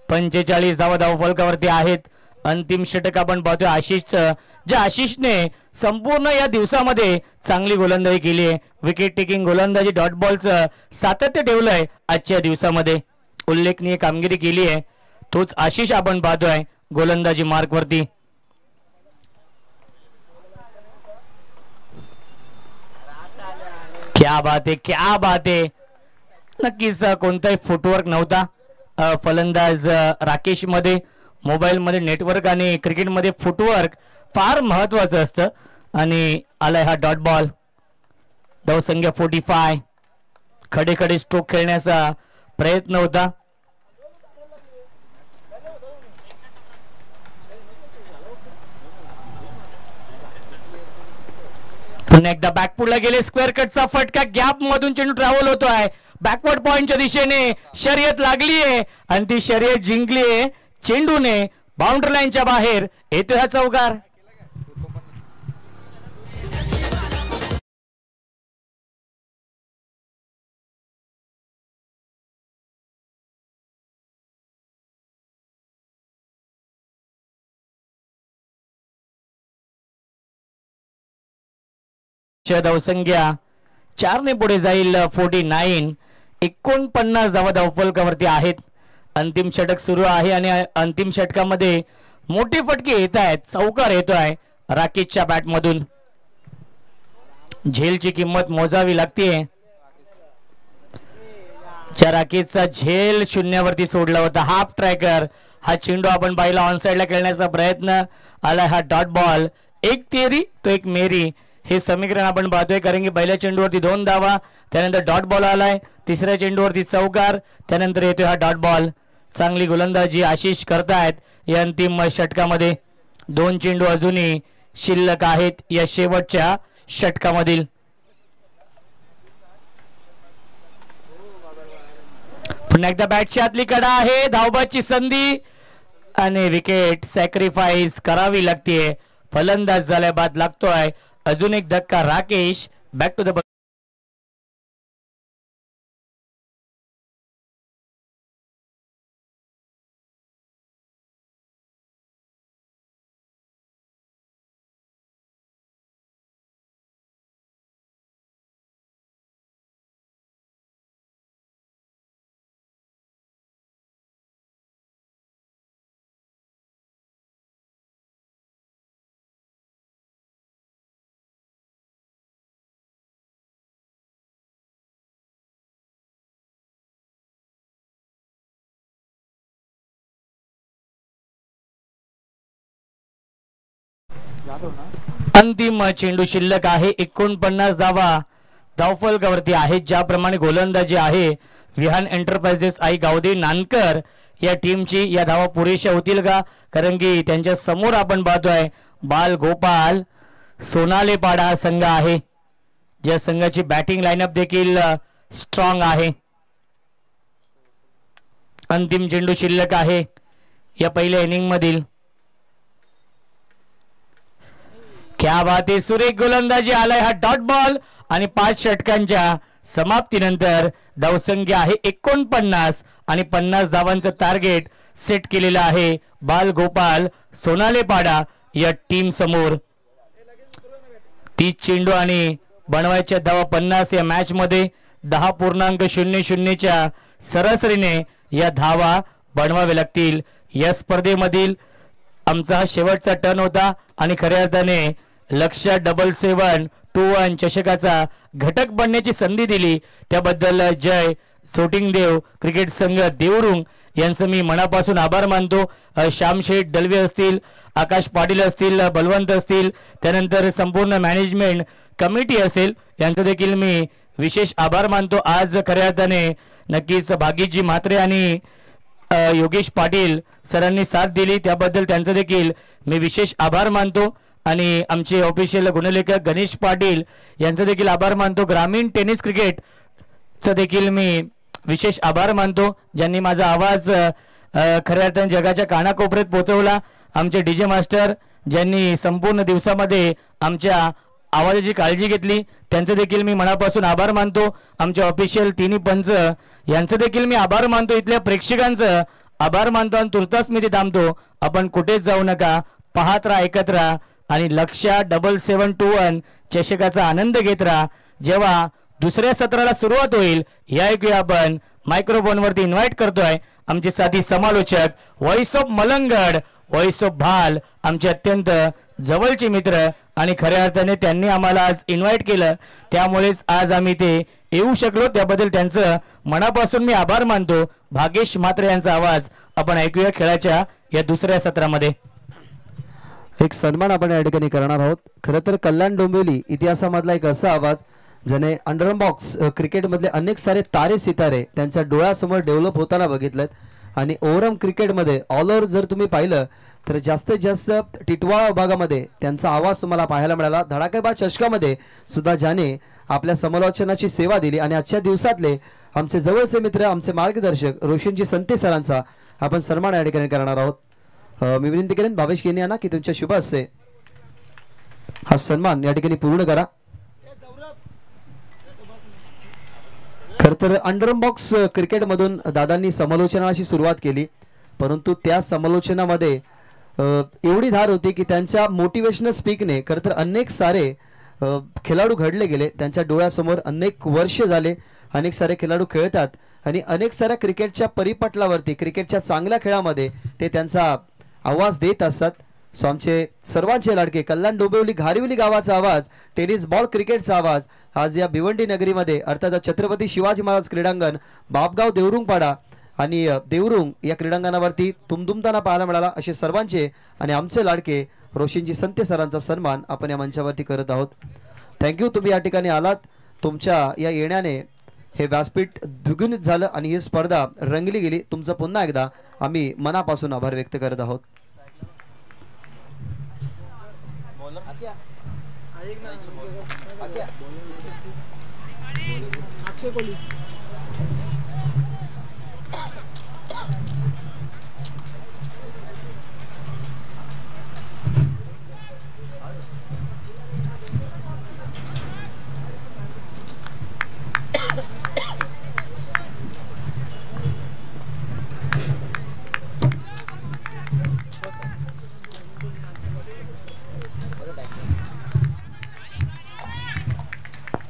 45 धावा धावफलकावरती आहेत. अंतिम षटक आपण पाहतोय आशिषचं, ज्या आशिषने संपूर्ण या दिवसामध्ये चांगली गोलंदाजी केली आहे. विकेट टेकिंग गोलंदाजी, डॉट बॉलचं सातत्य ठेवलंय आजच्या दिवसामध्ये. उल्लेखनीय कामगिरी केली आहे. तोच आशिष आपण पाहतोय गोलंदाजी मार्क वरती. क्या बात आहे, क्या बात आहे. नक्कीच कोणताही फुटवर्क नव्हता फलंदाज राकेश मध्ये. मोबाईल मध्ये नेटवर्क आणि क्रिकेट मध्ये फुटवर्क फार महत्वाचं असतं. आणि आलाय हा डॉट बॉल. धावसंख्या 45. खडे खडे स्ट्रोक खेळण्याचा प्रयत्न होता. पुन्हा एकदा बॅकफुटला गेले. स्क्वेअर कटचा फटका. गॅप मधून चेंडू ट्रॅव्हल होतोय. बॅकवर्ड पॉइंटच्या दिशेने शर्यत लागलीये आणि ती शर्यत जिंकलीये चेंडूने बाउंड्री लाईनच्या बाहेर येतो हा चौकार. धावसंख्या 4 ने पुढे जाईल 49. 49 धावा धावफलकावरती आहेत. अंतिम षटक सुरू आहे आणि अंतिम षटकामध्ये मोठी फटके येत आहेत. चौकार येतोय राकेशच्या बॅट मधून. झेलची किंमत मोजावी लागते. राकेशचा झेल शून्यावरती सोडला होता. हाफ ट्रॅकर हा चेंडू आपण पाहिला ऑन साइडला खेळण्याचा प्रयत्न आला. हा डॉट बॉल. एक तेरी तो एक मेरी हे समीकरण आपण पाहतोय कारण की पहिल्या चेंडूवरती 2 धावा त्यानंतर डॉट बॉल आलाय. तिसऱ्या चेंडूवरती चौकार त्यानंतर येतोय हा डॉट बॉल. चांगली गोलंदाजी आशिष करतायत या अंतिम षटकामध्ये. 2 चेंडू अजूनही शिल्लक आहेत या शेवटच्या षटकामधील. पुन्हा एकदा बॅटच्या आतली कडा आहे. धावबाची संधी आणि विकेट सॅक्रिफाईस करावी लागते. फलंदाज झाल्या बाद लागतोय. अजून एक धक्का. राकेश बॅक टू द अंतिम चेंडू शिल्लक आहे. 49 धावा धावफलकावरती आहेत. ज्याप्रमाणे गोलंदाजी आहे विहान एंटरप्राइजेस आई गावदेवी नानकर या टीमची या धावा पुरेशा होतील का कारण की त्यांच्या समोर आपण पाहतोय बाल गोपाल सोनालेपाडा हा संघ आहे. ज्या संघाची बॅटिंग लाईनअप देखील स्ट्रॉंग आहे. अंतिम चेंडू शिल्लक आहे या पहिल्या इनिंग मधील. क्या बात आहे. सुरेख गोलंदाजी आलाय हा डॉट बॉल आणि 5 षटकांच्या समाप्तीनंतर धावसंख्या आहे 49 आणि 50 धावांचं टार्गेट सेट केलेलं आहे बाल गोपाल सोनालेपाडा या टीम समोर. 30 चेंडू आणि बनवायच्या धावा 50 या मॅच मध्ये 10.00 च्या सरासरीने या धावा बनवावे लागतील. या स्पर्धेमधील आमचा हा शेवटचा टर्न होता आणि खऱ्या अर्थाने लक्ष 7721 चषकाचा घटक बनण्याची संधी दिली त्याबद्दल जय सोटिंगदेव क्रिकेट संघ देवरुंग यांचं मी मनापासून आभार मानतो. श्यामशेठ दलवे असतील, आकाश पाटील असतील, बलवंत असतील, त्यानंतर संपूर्ण मॅनेजमेंट कमिटी असेल यांचं देखील मी विशेष आभार मानतो. आज खऱ्या अर्थाने नक्कीच भागीजी म्हात्रे आणि योगेश पाटील सरांनी साथ दिली त्याबद्दल त्यांचं देखील मी विशेष आभार मानतो. आणि आमचे ऑफिशियल गुणलेखक गणेश पाटील यांचं देखील आभार मानतो. ग्रामीण टेनिस क्रिकेटचं देखील मी विशेष आभार मानतो ज्यांनी माझा आवाज खऱ्या अर्थाने जगाच्या कानाकोपऱ्यात पोहोचवला. आमचे डीजे मास्टर ज्यांनी संपूर्ण दिवसामध्ये आमच्या आवाजाची काळजी घेतली त्यांचं देखील मी मनापासून आभार मानतो. आमचे ऑफिशियल तिन्ही पंच यांचं देखील मी आभार मानतो. इथल्या प्रेक्षकांचं आभार मानतो आणि तुर्तास मी ते थांबतो. आपण कुठेच जाऊ नका. पाहत राहा, ऐकत राहा आणि लक्ष 7721 चषकाचा आनंद घेत राहा. जेव्हा दुसऱ्या सत्राला सुरुवात होईल या ऐकूया आपण मायक्रोफोनवरती इन्व्हाइट करतोय आमचे साथी समालोचक voice of Malangad, voice of भाल, आमचे अत्यंत जवळचे मित्र आणि खऱ्या अर्थाने त्यांनी आम्हाला आज इन्व्हाइट केलं त्यामुळेच आज आम्ही ते येऊ शकलो. त्याबद्दल त्यांचं मनापासून मी आभार मानतो. भागेश म्हात्रे यांचा आवाज आपण ऐकूया खेळाच्या या दुसऱ्या सत्रामध्ये. एक सन्मान आपण या ठिकाणी करणार आहोत. खरं तर कल्याण डोंबिवली इतिहासामधला एक असा आवाज ज्याने अंडर बॉक्स क्रिकेटमधले अनेक सारे तारे सितारे त्यांच्या डोळ्यासमोर डेव्हलप होताना बघितलेत आणि ओव्हरऑल क्रिकेटमध्ये ऑल ओव्हर जर तुम्ही पाहिलं तर जास्तीत जास्त टिटवाळा विभागामध्ये त्यांचा आवाज तुम्हाला पाहायला मिळाला. धडाकेबाज चषकामध्ये सुद्धा ज्याने आपल्या समालोचनाची सेवा दिली आणि आजच्या दिवसातले आमचे जवळचे मित्र आमचे मार्गदर्शक रोशनजी संते सरांचा आपण सन्मान या ठिकाणी करणार आहोत. मी विनंती करेन भावेश केनी यांना की तुमच्या शुभ हस्ते हा सन्मान या ठिकाणी पूर्ण करा. खर तर अंडरम बॉक्स क्रिकेटमधून दादांनी समालोचनाची सुरुवात केली, परंतु त्या समालोचनामध्ये एवढी धार होती की त्यांच्या मोटिवेशनल स्पीकने खर तर अनेक सारे खेळाडू घडले गेले. त्यांच्या डोळ्यासमोर अनेक वर्ष झाले अनेक सारे खेळाडू खेळतात आणि अनेक साऱ्या क्रिकेटच्या परिपटलावरती क्रिकेटच्या चांगल्या खेळामध्ये ते त्यांचा आवाज देत असतात. सो आमचे सर्वांचे लाडके कल्याण डोंबिवली घारिवली गावाचा आवाज, टेनिस बॉल क्रिकेटचा आवाज आज या भिवंडी नगरीमध्ये अर्थात छत्रपती शिवाजी महाराज क्रीडांगण, बापगाव देवरुंगपाडा आणि देवरुंग या क्रीडांगणावरती तुमतुमताना पाहायला मिळाला. असे सर्वांचे आणि आमचे लाडके रोशनजी संते सरांचा सन्मान आपण या मंचावरती करत आहोत. थँक्यू, तुम्ही या ठिकाणी आलात. तुमच्या या येण्याने हे व्यासपीठ द्विगुणित झालं आणि ही स्पर्धा रंगली गेली. तुमचं पुन्हा एकदा आम्ही मनापासून आभार व्यक्त करत आहोत.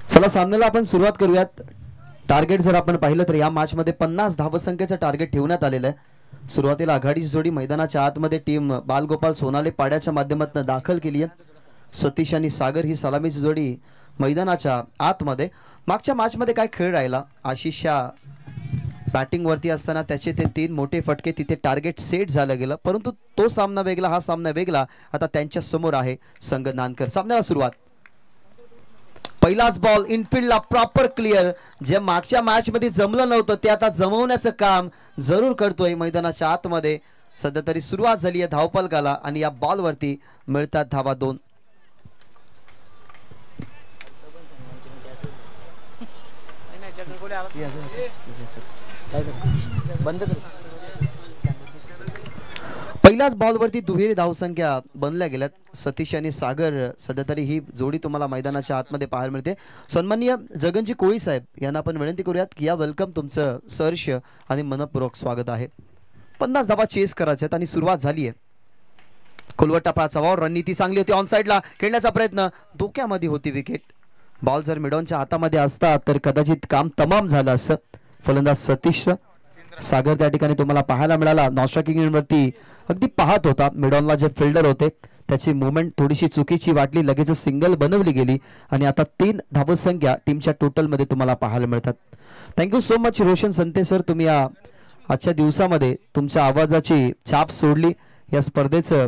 चला सामन्याला आपण सुरुवात करूयात. टार्गेट जर आपण पाहिलं तर या मॅच मध्ये 50 धावसंख्येचं टार्गेट ठेवण्यात आलेलं आहे. सुरुवातीला आघाडीची जोडी मैदानाच्या आतमध्ये टीम बालगोपाल सोनाले पाड्याच्या माध्यमातून दाखल केली आहे. सतीश आणि सागर ही सलामीची जोडी मैदानाच्या आतमध्ये. मागच्या मॅच मध्ये काय खेळ राहिला, आशिषच्या बॅटिंग वरती असताना त्याचे ते 3 मोठे फटके तिथे टार्गेट सेट झालं गेलं, परंतु तो सामना वेगळा हा सामना वेगळा. आता त्यांच्या समोर आहे संघ नानकर. सामन्याला सुरुवात. पहिलाच बॉल इनफिल्डला प्रॉपर क्लिअर. जे मागच्या मॅच मध्ये जमलं नव्हतं ते आता जमवण्याचं काम जरूर करतोय मैदानाच्या आतमध्ये. सध्या तरी सुरुवात झाली आहे धावपलकाला आणि या बॉल वरती मिळतात धावा 2. पहिल्याच बॉलवरती दुहेरी धावसंख्या बनल्या गेल्यात. सतीश आणि सागर सध्या तरी ही जोडी तुम्हाला मैदानाच्या आतमध्ये पाहायला मिळते. सन्माननीय जगनजी कोळी साहेब यांना आपण विनंती करूयात की या वेलकम, तुमचं सहर्ष आणि मनपूर्वक स्वागत आहे. 50 धावा चेस करायच्यात आणि सुरुवात झाली आहे. खोलवट टप्प्याचा वाव, रणनीती चांगली होती. ऑन साइडला खेळण्याचा प्रयत्न, धोक्यामध्ये होती विकेट. बॉल जर मिडॉनच्या हातामध्ये असता तर कदाचित काम तमाम झालं असं. फलंदाज सतीश सागर त्या ठिकाणी तुम्हाला पाहायला मिळाला. नॉस्ट्राकिंग वरती अगदी पाहत होता. मिडॉनला जे फिल्डर होते त्याची मुवमेंट थोडीशी चुकीची वाटली, लगेच सिंगल बनवली गेली आणि आता 3 धावसंख्या टीमच्या टोटल मध्ये तुम्हाला पाहायला मिळतात. Thank you so much Roshan संते sir, तुम्ही या आजच्या दिवसामध्ये तुमच्या आवाजाची छाप सोडली. या स्पर्धेचं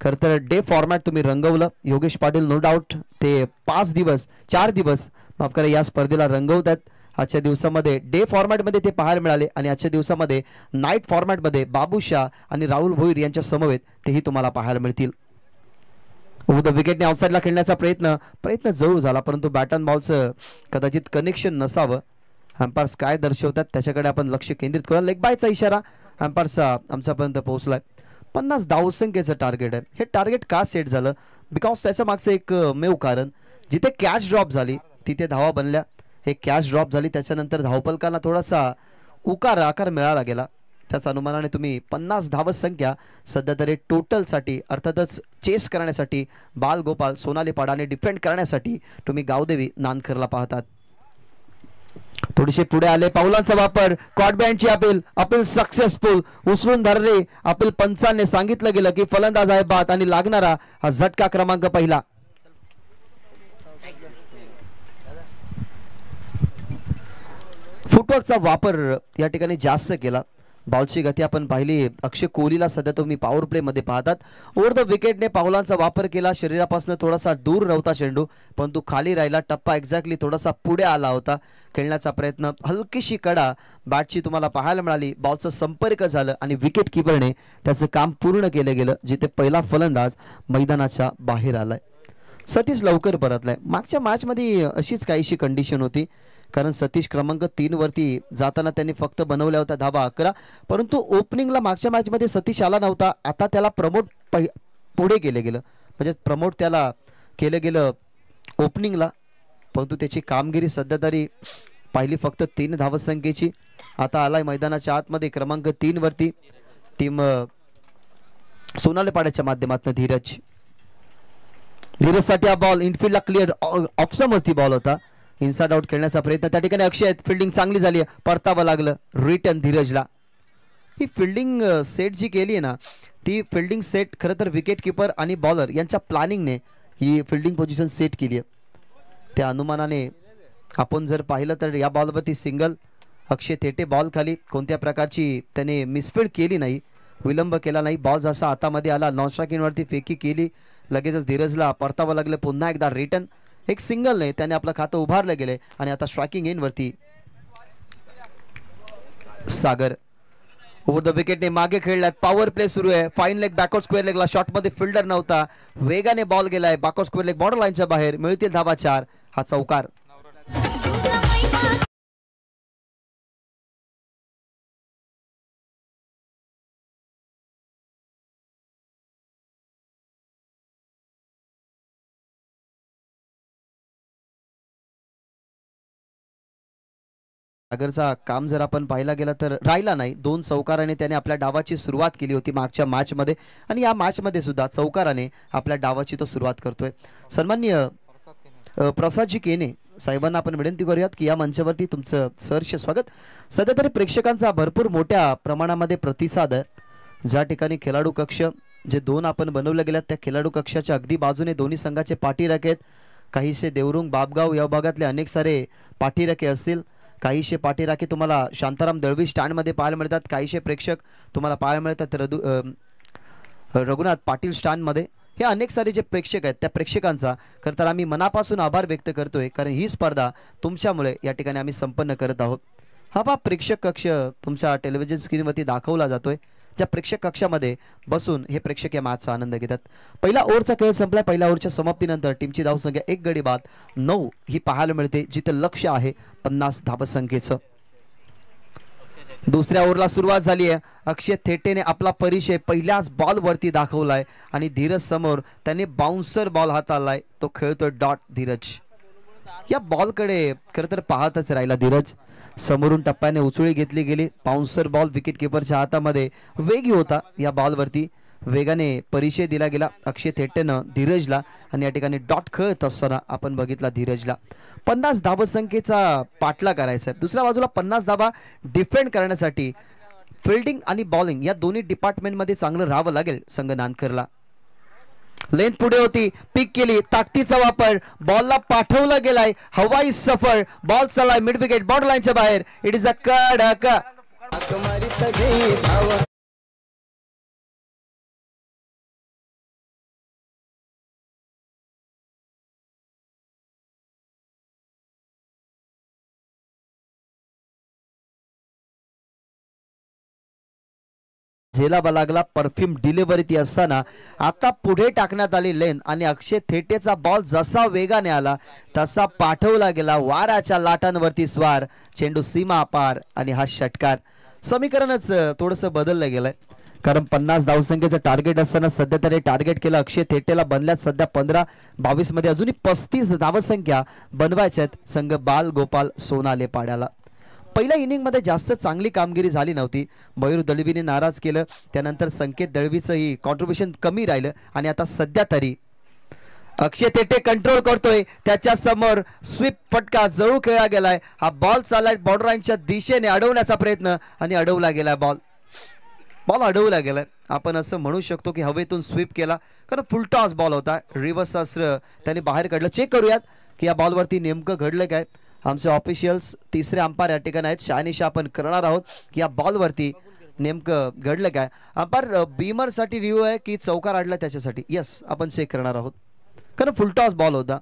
खरं तर डे फॉर्मॅट तुम्ही रंगवलं. योगेश पाटील नो डाऊट ते 4 दिवस माफ करा या स्पर्धेला रंगवतात. आजच्या दिवसामध्ये डे फॉर्मॅटमध्ये ते पाहायला मिळाले आणि आजच्या दिवसामध्ये नाईट फॉर्मॅटमध्ये बाबूशाह आणि राहुल भोईर यांच्या समवेत तेही तुम्हाला पाहायला मिळतील. विकेटने आउटसाइडला खेळण्याचा प्रयत्न जरूर झाला, परंतु बॅट अँड बॉलचं कदाचित कनेक्शन नसावं. अंपायर्स काय दर्शवतात त्याच्याकडे आपण लक्ष केंद्रित करूया. लेग बायचा इशारा अंपायर्सचा आमच्यापर्यंत पोहोचलाय. 50 धावसंख्येचं टार्गेट आहे. हे टार्गेट का सेट झालं, बिकॉज त्याच्या मागचं एक मेव कारण, जिथे कॅच ड्रॉप झाली तिथे धावा बनल्या. हे कॅच ड्रॉप झाली त्याच्यानंतर धावपलकांना थोडासा आकार मिळाला गेला. त्याच अनुमानाने तुम्ही 50 धावसंख्या सध्या तरी टोटलसाठी अर्थातच चेस करण्यासाठी बालगोपाल सोनाली पाडाने डिफेंड करण्यासाठी तुम्ही गावदेवी नानकरला पाहतात. थोडीशी पुढे आले, पावलांचा वापर, कॉट बँडची अपील सक्सेसफुल. उचलून धरले अपील. पंचांनी सांगितलं गेलं की फलंदाज आहे बाद आणि लागणारा हा झटका क्रमांक पहिला. फुटवर्कचा वापर या ठिकाणी जास्त केला. बॉलची गती आपण पाहिली. अक्षय कोहलीला सध्या तुम्ही पॉवर प्ले मध्ये पाहतात. ओव्हर द विकेटने पावलांचा वापर केला. शरीरापासून थोडासा दूर नव्हता चेंडू, परंतु खाली राहिला. टप्पा एक्झॅक्टली थोडासा पुढे आला होता. खेळण्याचा प्रयत्न, हलकीशी कडा बॅटची तुम्हाला पाहायला मिळाली. बॉलचं संपर्क झालं आणि विकेट किपरने त्याचं काम पूर्ण केलं गेलं, जिथे पहिला फलंदाज मैदानाच्या बाहेर आलाय. सतीश लवकर परतलाय. मागच्या मॅच मध्ये अशीच काहीशी कंडिशन होती, कारण सतीश क्रमांक 3 वरती जाताना त्यांनी फक्त बनवल्या होत्या धाबा 11, परंतु ओपनिंगला मागच्या मॅच मध्ये सतीश आला नव्हता. आता त्याला पुढे केलं गेलं, म्हणजे प्रमोट त्याला केलं गेलं ओपनिंगला, परंतु त्याची कामगिरी सध्या तरी पाहिली फक्त 3 धावसंख्येची. आता आलाय मैदानाच्या आतमध्ये क्रमांक 3 वरती टीम सोनाली पाड्याच्या माध्यमातून धीरजसाठी हा बॉल इनफिल्डला क्लिअर ऑप्शनवरती बॉल होता. इनसाइड आउट खेळण्याचा प्रयत्न त्या ठिकाणी अक्षय. फिल्डिंग चांगली झाली, परतावं लागलं. रिटर्न धीरजला. ही फिल्डिंग सेट जी केली आहे ना, ती फिल्डिंग सेट खरं तर विकेट किपर आणि बॉलर यांच्या प्लॅनिंगने ही फिल्डिंग पोझिशन सेट केली आहे. त्या अनुमानाने आपण जर पाहिलं तर या बॉलवरती सिंगल. अक्षय थेटे बॉल खाली, कोणत्या प्रकारची त्याने मिसफील्ड केली नाही, विलंब केला नाही. बॉल जसा हातामध्ये आला नॉन स्ट्रायकिंगवरती फेकी केली, लगेचच धीरजला परतावं लागलं. पुन्हा एकदा रिटर्न, एक सिंगल नाही, त्याने आपलं खातं उभारलं गेले आणि आता स्ट्रायकिंग इन वरती सागर. ओव्हर द विकेटने मागे खेळल्यात. पॉवर प्ले सुरू आहे. फाईन लेग बॅकवर्ड स्क्वेअर लेगला शॉट मध्ये फिल्डर नव्हता. वेगाने बॉल गेलाय बॅकवर्ड स्क्वेअर लेग बॉर्डर लाईनच्या बाहेर. मिळतील धाबा 4. हा चौकार. सागरचा काम जर आपण पाहिला गेला तर राहिला नाही. 2 चौकाराने त्याने आपल्या डावाची सुरुवात केली होती मागच्या मॅच मध्ये, आणि या मॅच मध्ये सुद्धा चौकाराने आपल्या डावाची तो सुरुवात करतोय. सन्माननीय प्रसादजी केने साहेबांना आपण विनंती करूयात की या मंचावरती तुमचं सहर्ष स्वागत. सध्या तरी प्रेक्षकांचा भरपूर मोठ्या प्रमाणामध्ये प्रतिसाद आहे. ज्या ठिकाणी खेळाडू कक्ष जे 2 आपण बनवले गेल्यात, त्या खेळाडू कक्षाच्या अगदी बाजूने दोन्ही संघाचे पाठीराखे आहेत. काहीसे देवरुंग बाबगाव या भागातले अनेक सारे पाठीराखे असतील. काहीशे पाठीराखे तुम्हाला शांताराम दळवी स्टँडमध्ये पाहायला मिळतात. काहीशे प्रेक्षक तुम्हाला पाहायला मिळतात रघुनाथ पाटील स्टँडमध्ये. हे अनेक सारे जे प्रेक्षक आहेत, त्या प्रेक्षकांचा खरं तर आम्ही मनापासून आभार व्यक्त करतोय, कारण ही स्पर्धा तुमच्यामुळे या ठिकाणी आम्ही संपन्न करत आहोत. हा बा प्रेक्षक कक्ष तुमच्या टेलिव्हिजन स्क्रीनवरती दाखवला जातोय, ज्या प्रेक्षक कक्षामध्ये बसून हे प्रेक्षक या मॅचचा आनंद घेतात. पहिला ओव्हरचा खेळ संपलाय. पहिल्या ओव्हरच्या समाप्तीनंतर टीमची धावसंख्या 1 गडी बाद 9 ही पाहायला मिळते, जिथे लक्ष आहे 50 धावसंख्येचं. दुसऱ्या ओव्हरला सुरुवात झाली आहे. अक्षय थेटेने आपला परिचय पहिल्याच बॉल वरती दाखवलाय आणि धीरज समोर त्याने बाउन्सर बॉल हाताळलाय. तो खेळतोय डॉट. धीरज या बॉलकडे खरं तर पाहतच राहिला. धीरज समोरून टप्प्याने उचळी घेतली गेली. बाउन्सर बॉल विकेट किपरच्या हातामध्ये वेगी होता. या बॉलवरती वेगाने परिचय दिला गेला अक्षय थेटेनं धीरजला, आणि या ठिकाणी डॉट खेळत असताना आपण बघितला धीरजला 50 धावसंख्येचा पाठला करायचा आहे. दुसऱ्या बाजूला 50 धावा डिफेंड करण्यासाठी फिल्डिंग आणि बॉलिंग या दोन्ही डिपार्टमेंटमध्ये चांगलं राहावं लागेल संघ नानकरला. लेंथ पुढे होती, पिक केली, ताकदीचा वापर, बॉलला पाठवला गेलाय. हवाई सफर, बॉल चाललाय मिड विकेट बॉर्डर लाईनच्या बाहेर. इट इज अ कडक. झेलावा लागला. परफ्यूम डिलिव्हरी असताना आता पुढे टाकण्यात आली लेन, आणि अक्षय थेटेचा बॉल जसा वेगाने आला तसा पाठवला गेला. वाराच्या लाटांवरती स्वार, चेंडू सीमा पार, आणि हा षटकार. समीकरणच थोडंसं बदललं गेलंय, कारण 50 धावसंख्येचं टार्गेट असताना सध्या तरी टार्गेट केलं अक्षय थेटेला. बनल्यात सध्या 15-22 मध्ये अजूनही 35 धावसंख्या बनवायच्यात संघ बाल गोपाल सोनाले पाड्याला. पहिल्या इनिंग मध्ये जास्त चांगली कामगिरी झाली नव्हती. मयूर दळवीने नाराज केलं, त्यानंतर संकेत दळवीचंही कॉन्ट्रीब्युशन कमी राहिलं, आणि आता सध्या तरी अक्षय थेटे कंट्रोल करतोय. त्याच्या समोर स्वीप फटका जळू खेळला गेलाय. हा बॉल चाललाय बॉर्डर लाईनच्या दिशेने, अडवण्याचा प्रयत्न, आणि अडवला गेलाय. बॉल अडवला गेलाय. आपण असं म्हणू शकतो की हवेतून स्वीप केला, कारण फुलटॉस बॉल होता. रिव्हर्स अस्त्र त्याने बाहेर काढलं. चेक करूयात की या बॉलवरती नेमकं घडलं काय. आमचे ऑफिशियल्स तिसरे अंपायर या ठिकाणी आहेत. शहानिशा आपण करणार आहोत की या बॉलवरती नेमकं घडलं काय. अंपायर बीमरसाठी रिव्ह्यू आहे की चौकार आडला त्याच्यासाठी. यस, आपण चेक करणार आहोत कारण फुलटॉस बॉल होता.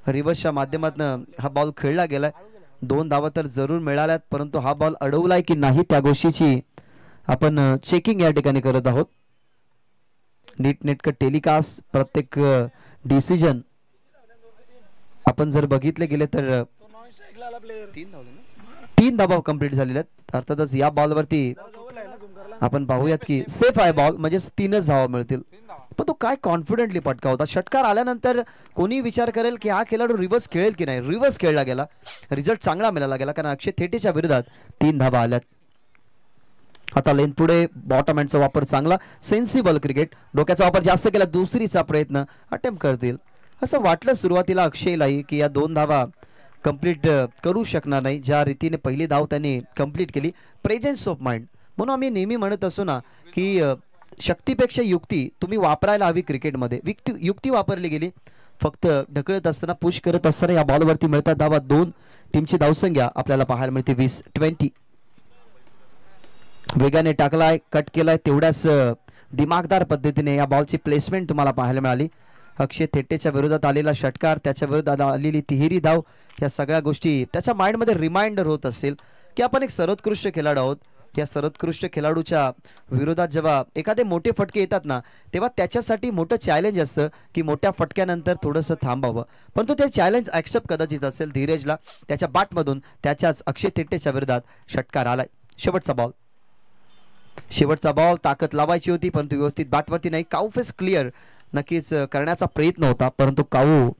रिव्हर्सच्या माध्यमातून हा बॉल खेळला गेलाय. 2 धावा तर जरूर मिळाल्यात, परंतु हा बॉल अडवलाय की नाही त्या गोष्टीची आपण चेकिंग या ठिकाणी करत आहोत. नीटनेटकं टेलिकास्ट, प्रत्येक डिसिजन आपण जर बघितले गेले तर 3 धावा कंप्लीट झालेल्या आहेत. अर्थातच या बॉलवरती आपण पाहूयात की सेफ आहे बॉल, म्हणजे 3च धावा मिळतील. पण तो काय कॉन्फिडेंटली पटका होता. षटकार आल्यानंतर कोणी विचार करेल की हा खेळाडू रिव्हर्स खेळेल की नाही. रिव्हर्स खेळला गेला, रिझल्ट चांगला मिळाला गेला कारण अक्षय थेटेच्या विरोधात 3 धावा आल्यात. आता लेन पुढे बॉटम हँडचा वापर चांगला, सेन्सिबल क्रिकेट, डोक्याचा वापर जास्त केला. दुसरीचा प्रयत्न अटेम्प्ट करतील असं वाटलं सुरुवातीला अक्षयलाही की या 2 धावा कंप्लीट करू शकणार नाही. ज्या रीतीने पहिली धाव त्यांनी कंप्लीट केली, प्रेझेन्स ऑफ माइंड. म्हणून आम्ही नेहमी म्हणत असतो ना की शक्तीपेक्षा युक्ती तुम्ही वापरायला हवी क्रिकेटमध्ये. युक्ती वापरली गेली. फक्त ढकलत असताना, पुश करत असताना या बॉलवरती मिळतात धावा. 2 टीमची धावसंख्या आपल्याला पाहायला मिळते 20-20. वेगाने टाकलाय, कट केलाय, तेवढ्याच दिमागदार पद्धतीने या बॉलची प्लेसमेंट तुम्हाला पाहायला मिळाली. अक्षय थेटेच्या विरोधात आलेला षटकार, त्याच्या विरोधात आलेली तिहेरी धाव, या सगळ्या गोष्टी त्याच्या माइंडमध्ये रिमाइंडर होत असेल की आपण एक सर्वोत्कृष्ट खेळाडू आहोत. या सर्वोत्कृष्ट खेळाडूच्या विरोधात जेव्हा एखादे मोठे फटके येतात ना, तेव्हा त्याच्यासाठी मोठं चॅलेंज असतं की मोठ्या फटक्यानंतर थोडंसं थांबावं. परंतु ते चॅलेंज ॲक्सेप्ट कदाचित असेल धीरजला. त्याच्या बॅटमधून त्याच्याच अक्षय थेटेच्या विरोधात षटकार आलाय. शेवटचा बॉल ताकद लावायची होती, परंतु व्यवस्थित बॅटवरती नाही. काऊ फेस क्लिअर नक्कीच करण्याचा प्रयत्न होता, परंतु काऊ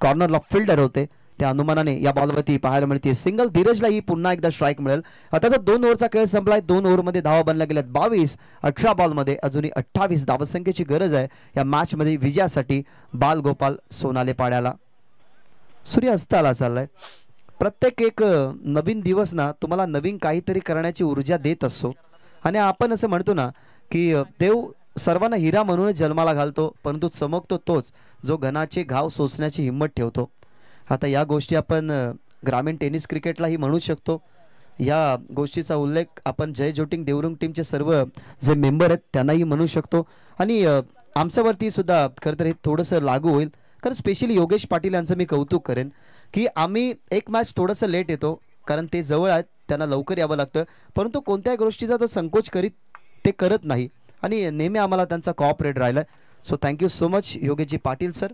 कॉर्नरला फिल्डर होते. त्या अनुमानाने या बॉलवरती पाहायला मिळते सिंगल. धीरजलाही पुन्हा एकदा स्ट्राईक मिळेल. आता तर 2 ओव्हरचा खेळ संपलाय. 2 ओव्हरमध्ये धावा बनल्या गेल्यात 22. 18 बॉलमध्ये अजूनही 28 धावसंख्येची गरज आहे या मॅचमध्ये विजयासाठी. बालगोपाल सोनाले पाड्याला. सूर्य अस्ताला चाललाय. प्रत्येक एक नवीन दिवस ना तुम्हाला नवीन काहीतरी करण्याची ऊर्जा देत असतो. आणि आपण असं म्हणतो ना की देव सर्वांना हिरा म्हणूनच जन्माला घालतो, परंतु चमकतो तोच जो घनाचे घाव सोसण्याची हिंमत ठेवतो. आता या गोष्टी आपण ग्रामीण टेनिस क्रिकेटलाही म्हणू शकतो. या गोष्टीचा उल्लेख आपण जय जोटिंग देवरुंग टीमचे सर्व जे मेंबर आहेत त्यांनाही म्हणू शकतो. आणि आमच्यावरती सुद्धा खरं तर हे थोडंसं लागू होईल, कारण स्पेशली योगेश पाटील यांचं मी कौतुक करेन की आम्ही एक मॅच थोडंसं लेट येतो कारण ते जवळ आहेत, त्यांना लवकर यावं लागतं, परंतु कोणत्याही गोष्टीचा तो संकोच ते करत नाही आणि नेहमी आम्हाला त्यांचा कॉपरेट राहिला. So thank you so much Yogeshji Patil sir.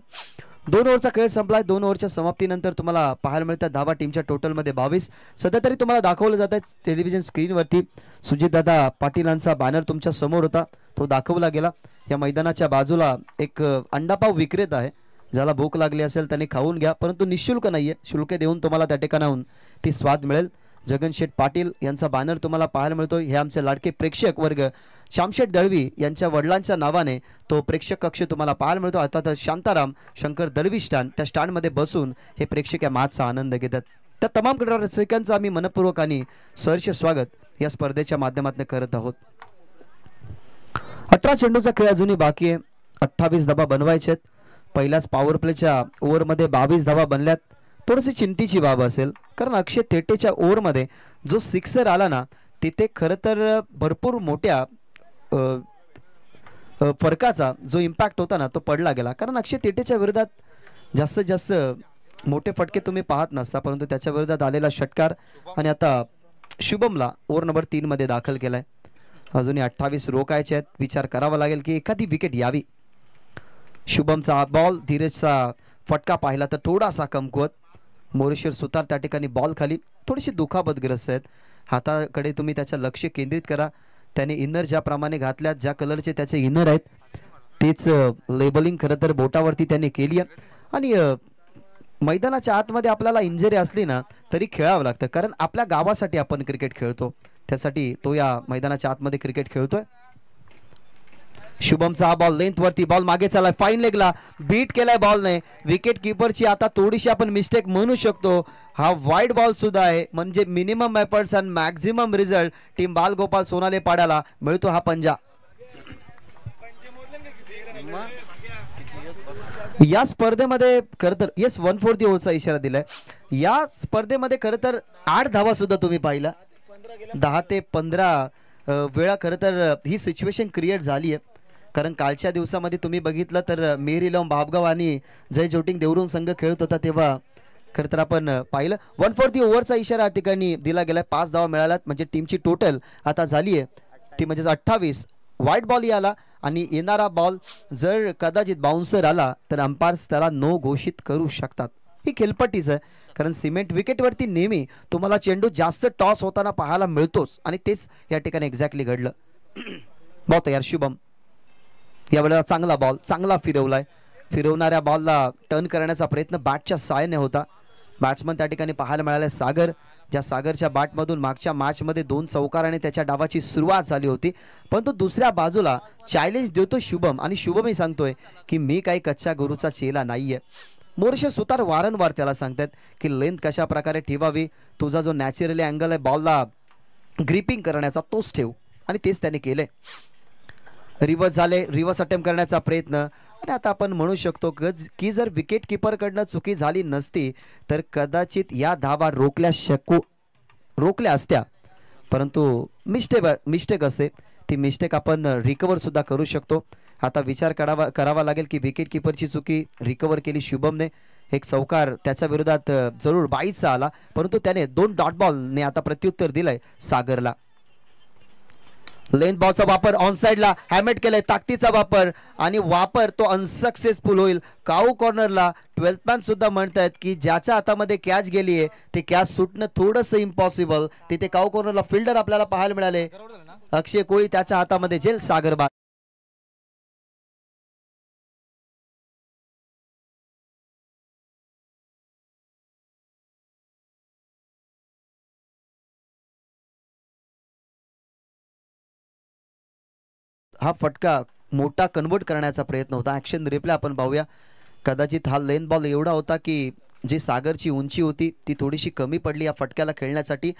2 ओव्हरचा खेळ संपलाय. 2 ओव्हरच्या समाप्तीनंतर तुम्हाला पाहायला मिळतात धावा टीमच्या टोटलमध्ये 22. सध्या तरी तुम्हाला दाखवलं जात आहे टेलिव्हिजन स्क्रीनवरती. सुजितदादा पाटीलांचा बॅनर तुमच्या समोर होता, तो दाखवला गेला. या मैदानाच्या बाजूला एक अंडापाव विक्रेता आहे, ज्याला भूक लागली असेल त्याने खाऊन घ्या, परंतु निःशुल्क नाहीये. शुल्क देऊन तुम्हाला त्या ठिकाणाहून ती स्वाद मिळेल. जगनशेठ पाटील यांचा बॅनर तुम्हाला पाहायला मिळतो. हे आमचे लाडके प्रेक्षक वर्ग श्यामशेठ दळवी यांच्या वडिलांच्या नावाने तो प्रेक्षक कक्ष तुम्हाला पाहायला मिळतो. आता शांताराम शंकर दळवी स्टँड, त्या स्टँडमध्ये बसून हे प्रेक्षक या मॅचचा आनंद घेतात. त्या तमाम रसिकांचं आम्ही मनपूर्वक आणि सहर्ष स्वागत या स्पर्धेच्या माध्यमातून करत आहोत. 18 चेंडूचा खेळ अजूनही बाकी आहे. 28 धावा बनवायचे आहेत. पहिल्याच पॉवर प्लेच्या ओव्हरमध्ये 22 धावा बनल्यात. थोडीशी चिंतेची बाब असेल, कारण अक्षय थेटेच्या ओव्हरमध्ये जो सिक्सर आला ना, तिथे खरं तर भरपूर मोठ्या फरकाचा जो इम्पॅक्ट होता ना तो पडला गेला. कारण अक्षय थेटेच्या विरोधात जास्तीत जास्त मोठे फटके तुम्ही पाहत नसता, परंतु त्याच्या विरोधात आलेला षटकार. आणि आता शुभमला ओव्हर नंबर 3 मध्ये दाखल केलाय. अजूनही 28 रोखायचे आहेत. विचार करावा लागेल की एखादी विकेट यावी. शुभमचा बॉल, धीरजचा फटका पाहिला तर थोडासा कमकुवत. मोरेश्वर सुतार त्या ठिकाणी बॉल खाली थोडीशी दुखापतग्रस्त आहेत. हाताकडे तुम्ही त्याचं लक्ष केंद्रित करा. त्याने इनर ज्याप्रमाणे घातल्यात, ज्या कलरचे त्याचे इनर आहेत तेच लेबलिंग खरं तर बोटावरती त्याने केली आहे. आणि मैदानाच्या आतमध्ये आपल्याला इंजरी असली ना तरी खेळावं लागतं, कारण आपल्या गावासाठी आपण क्रिकेट खेळतो, त्यासाठी तो या मैदानाच्या आतमध्ये क्रिकेट खेळतोय. शुभमचा हा बॉल लेंथ वरती, बॉल मागे चाललाय, फाईन लेगला बीट केलाय बॉलने. विकेट किपरची आता थोडीशी आपण मिस्टेक म्हणू शकतो. हा वाईड बॉल सुद्धा आहे, म्हणजे minimum efforts and maximum result team Balgopal सोनाले पाड्याला मिळतो हा पंजा. या स्पर्धेमध्ये खरं तर 1/4 ओव्हरचा इशारा दिलाय. या स्पर्धेमध्ये खरं तर 8 धावा सुद्धा तुम्ही पाहिला. 10 ते 15 वेळा खरं तर ही सिच्युएशन क्रिएट झाली आहे. कारण कालच्या दिवसामध्ये तुम्ही बघितलं तर मेरी लॉम बाबगाव आणि जय जोटिंग देवरून संघ खेळत होता तेव्हा खरं तर आपण पाहिलं 1/4 ओव्हरचा इशारा या ठिकाणी दिला गेला. 5 धावा मिळाल्यात म्हणजे टीमची टोटल आता झाली आहे ती म्हणजे 28. वाईट बॉल आला आणि येणारा बॉल जर कदाचित बाउन्सर आला तर अंपायर्स त्याला नो घोषित करू शकतात. ही खेळपट्टीच आहे कारण सिमेंट विकेटवरती नेहमी तुम्हाला चेंडू जास्त टॉस होताना पाहायला मिळतोच आणि तेच या ठिकाणी एक्झॅक्टली घडलं. बॉल तयार शुभम यावेळेला चांगला बॉल चांगला फिरवलाय. फिरवणाऱ्या बॉलला टर्न करण्याचा प्रयत्न बॅटच्या साहाय्याने होता. बॅट्समन त्या ठिकाणी पाहायला मिळाले सागर, ज्या सागरच्या बॅटमधून मागच्या मॅचमध्ये 2 चौकाराने त्याच्या डावाची सुरुवात झाली होती. परंतु दुसऱ्या बाजूला चॅलेंज देतो शुभम आणि शुभमही सांगतोय की मी काही कच्च्या गुरुचा चेला नाहीये. मोरेश्वर सुतार वारंवार त्याला सांगतात की लेंथ कशा प्रकारे ठेवावी, तुझा जो नॅचरली अँगल आहे बॉलला ग्रिपिंग करण्याचा तोच ठेव आणि तेच त्याने केलंय. रिव्हर्स झाले, रिव्हर्स अटेम्प्ट करण्याचा प्रयत्न आणि आता आपण म्हणू शकतो की जर विकेट किपरकडनं चुकी झाली नसती तर कदाचित या धावा रोखल्या असत्या. परंतु मिस्टेक असते ती मिस्टेक आपण रिकवर सुद्धा करू शकतो. आता विचार करावा लागेल की विकेट किपरची चुकी रिकवर केली शुभमने. एक चौकार त्याच्या विरोधात जरूर 22चा आला परंतु त्याने 2 डॉट बॉलने आता प्रत्युत्तर दिलंय सागरला. लेंथ बॉलचा वापर ऑन साइडला हॅमेट केलाय, ताकदीचा वापर आणि वापर तो अनसक्सेसफुल होईल. काऊ कॉर्नरला 12th मॅन सुद्धा म्हणतायत की ज्याच्या हातामध्ये कॅच गेली आहे ते कॅच सुटणं थोडंसं इम्पॉसिबल. तिथे काऊ कॉर्नरला फिल्डर आपल्याला पाहायला मिळाले. अक्षय कोळी त्याच्या हातामध्ये जेल सागर बाद. हा फटका मोठा कन्वर्ट करण्याचा प्रयत्न होता. ॲक्शन रिप्ले आपण पाहूया. कदाचित हा लेन बॉल एवढा होता की जी सागरची उंची होती ती थोडीशी कमी पडली या फटक्याला खेळण्यासाठी.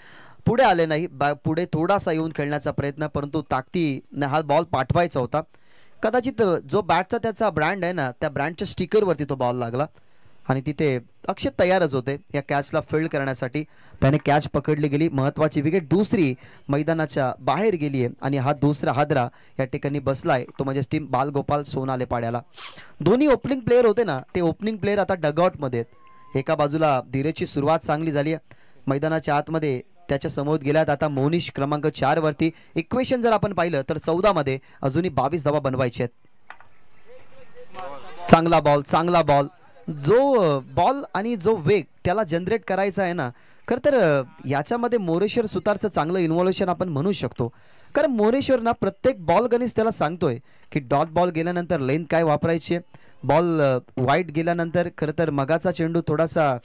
पुढे आले नाही, पुढे थोडासा येऊन खेळण्याचा प्रयत्न परंतु ताकदीने हा बॉल पाठवायचा होता. कदाचित जो बॅटचा त्याचा ब्रँड आहे ना त्या ब्रँडच्या स्टिकरवरती तो बॉल लागला आणि तिथे अक्षय तयारच होते या कॅचला फील्ड करण्यासाठी. त्याने कॅच पकडली गेली. महत्त्वाची विकेट दुसरी मैदानाच्या बाहेर गेली आहे आणि हा दुसरा हादरा या ठिकाणी बसलाय तो म्हणजे टीम बालगोपाल सोनाले पाड्याला. दोन्ही ओपनिंग प्लेयर होते ना ते ओपनिंग प्लेयर आता डगआउटमध्ये आहेत. एका बाजूला धीरजची सुरुवात चांगली झाली आहे. मैदानाच्या आतमध्ये त्याच्या समोर गेल्यात आता मोनिश क्रमांक 4 वरती. इक्वेशन जर आपण पाहिलं तर 14 मध्ये अजूनही 22 धावा बनवायचे आहेत. चांगला बॉल जो बॉल आणि जो वेग त्याला जनरेट करायचा आहे ना खरं तर याच्यामध्ये मोरेश्वर सुतारचं चांगलं इन्व्हॉल्युशन आपण म्हणू शकतो. कारण मोरेश्वर ना प्रत्येक बॉल गणित त्याला सांगतोय की डॉट बॉल गेल्यानंतर लेंथ काय वापरायची आहे. बॉल वाईट गेल्यानंतर खरं तर मगाचा चेंडू थोडासा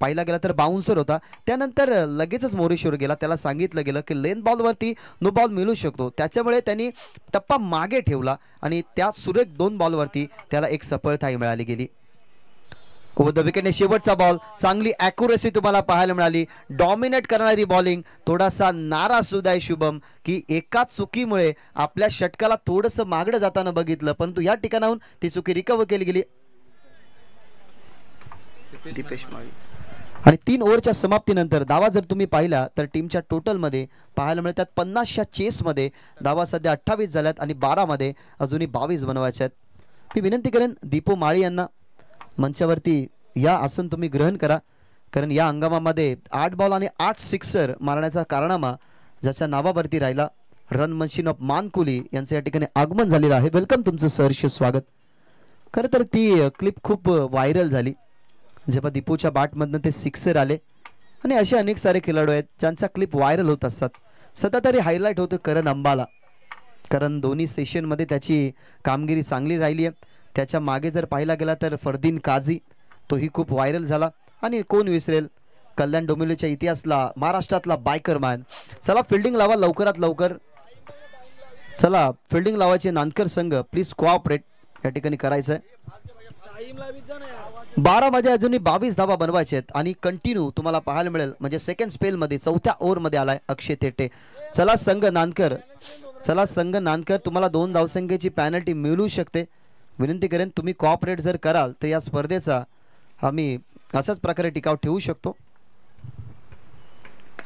पाहिला गेला तर बाउन्सर होता. त्यानंतर लगेचच मोरेश्वर गेला. त्याला सांगितलं गेलं की लेंथ बॉलवरती नो बॉल मिळू शकतो. त्याच्यामुळे त्यांनी टप्पा मागे ठेवला आणि त्या सुरेख 2 बॉलवरती त्याला एक सफलताही मिळाली गेली. ओव्हर द विकेटने शेवटचा बॉल चांगली ॲक्युरेसी तुम्हाला पाहायला मिळाली. डॉमिनेट करणारी बॉलिंग. थोडासा नाराज सुद्धा आहे शुभम की एकाच चुकीमुळे आपल्या षटकाला थोडंसं मागडं जाताना बघितलं परंतु या ठिकाणाहून ती चुकी रिकव्हर केली गेली. दीपेश माळी आणि 3 ओव्हरच्या समाप्तीनंतर धावा जर तुम्ही पाहिला तर टीमच्या टोटलमध्ये पाहायला मिळतात 50च्या चेसमध्ये धावा सध्या 28 झाल्यात आणि 12 मध्ये अजूनही 22 बनवायच्या आहेत. मी विनंती करेन दीपू माळी यांना मंचावरती या आसन तुम्ही ग्रहण करा कारण या हंगामामध्ये 8 बॉल आणि 8 सिक्सर मारण्याचा कारनामा ज्याच्या नावावरती राहिला रन मशीन ऑफ मानकुली यांचं या ठिकाणी आगमन झालेलं आहे. वेलकम, तुमचं सहर्ष स्वागत. खरं तर ती क्लिप खूप व्हायरल झाली जेव्हा दीपूच्या बॅटमधनं ते सिक्सर आले आणि असे अनेक सारे खेळाडू आहेत ज्यांचा क्लिप व्हायरल होत असतात. सध्या तरी हायलाईट होतो करण अंबाला कारण दोन्ही सेशनमध्ये त्याची कामगिरी चांगली राहिली आहे. त्याच्या मागे जर पाहिला गेला तर फरदीन काझी तोही खूप व्हायरल झाला आणि कोण विसरेल कल्याण डोंबिवलीच्या इतिहासला महाराष्ट्रातला बायकर मॅन. चला फिल्डिंग लावा लवकरात लवकर. चला फिल्डिंग लावायचे नानकर संघ प्लीज कोऑपरेट या ठिकाणी करायचं आहे. 12 मध्ये अजूनही 22 धावा बनवायचे आहेत आणि कंटिन्यू तुम्हाला पाहायला मिळेल म्हणजे सेकंड स्पेलमध्ये 4थ्या ओव्हरमध्ये आलाय अक्षय तेटे. चला संघ नानकर तुम्हाला 2 धावसंख्येची पॅनल्टी मिळू शकते. विनंती करेन तुम्ही कोऑपरेट जर कराल तर या स्पर्धेचा आम्ही अशाच प्रकारे टिकाव ठेवू शकतो.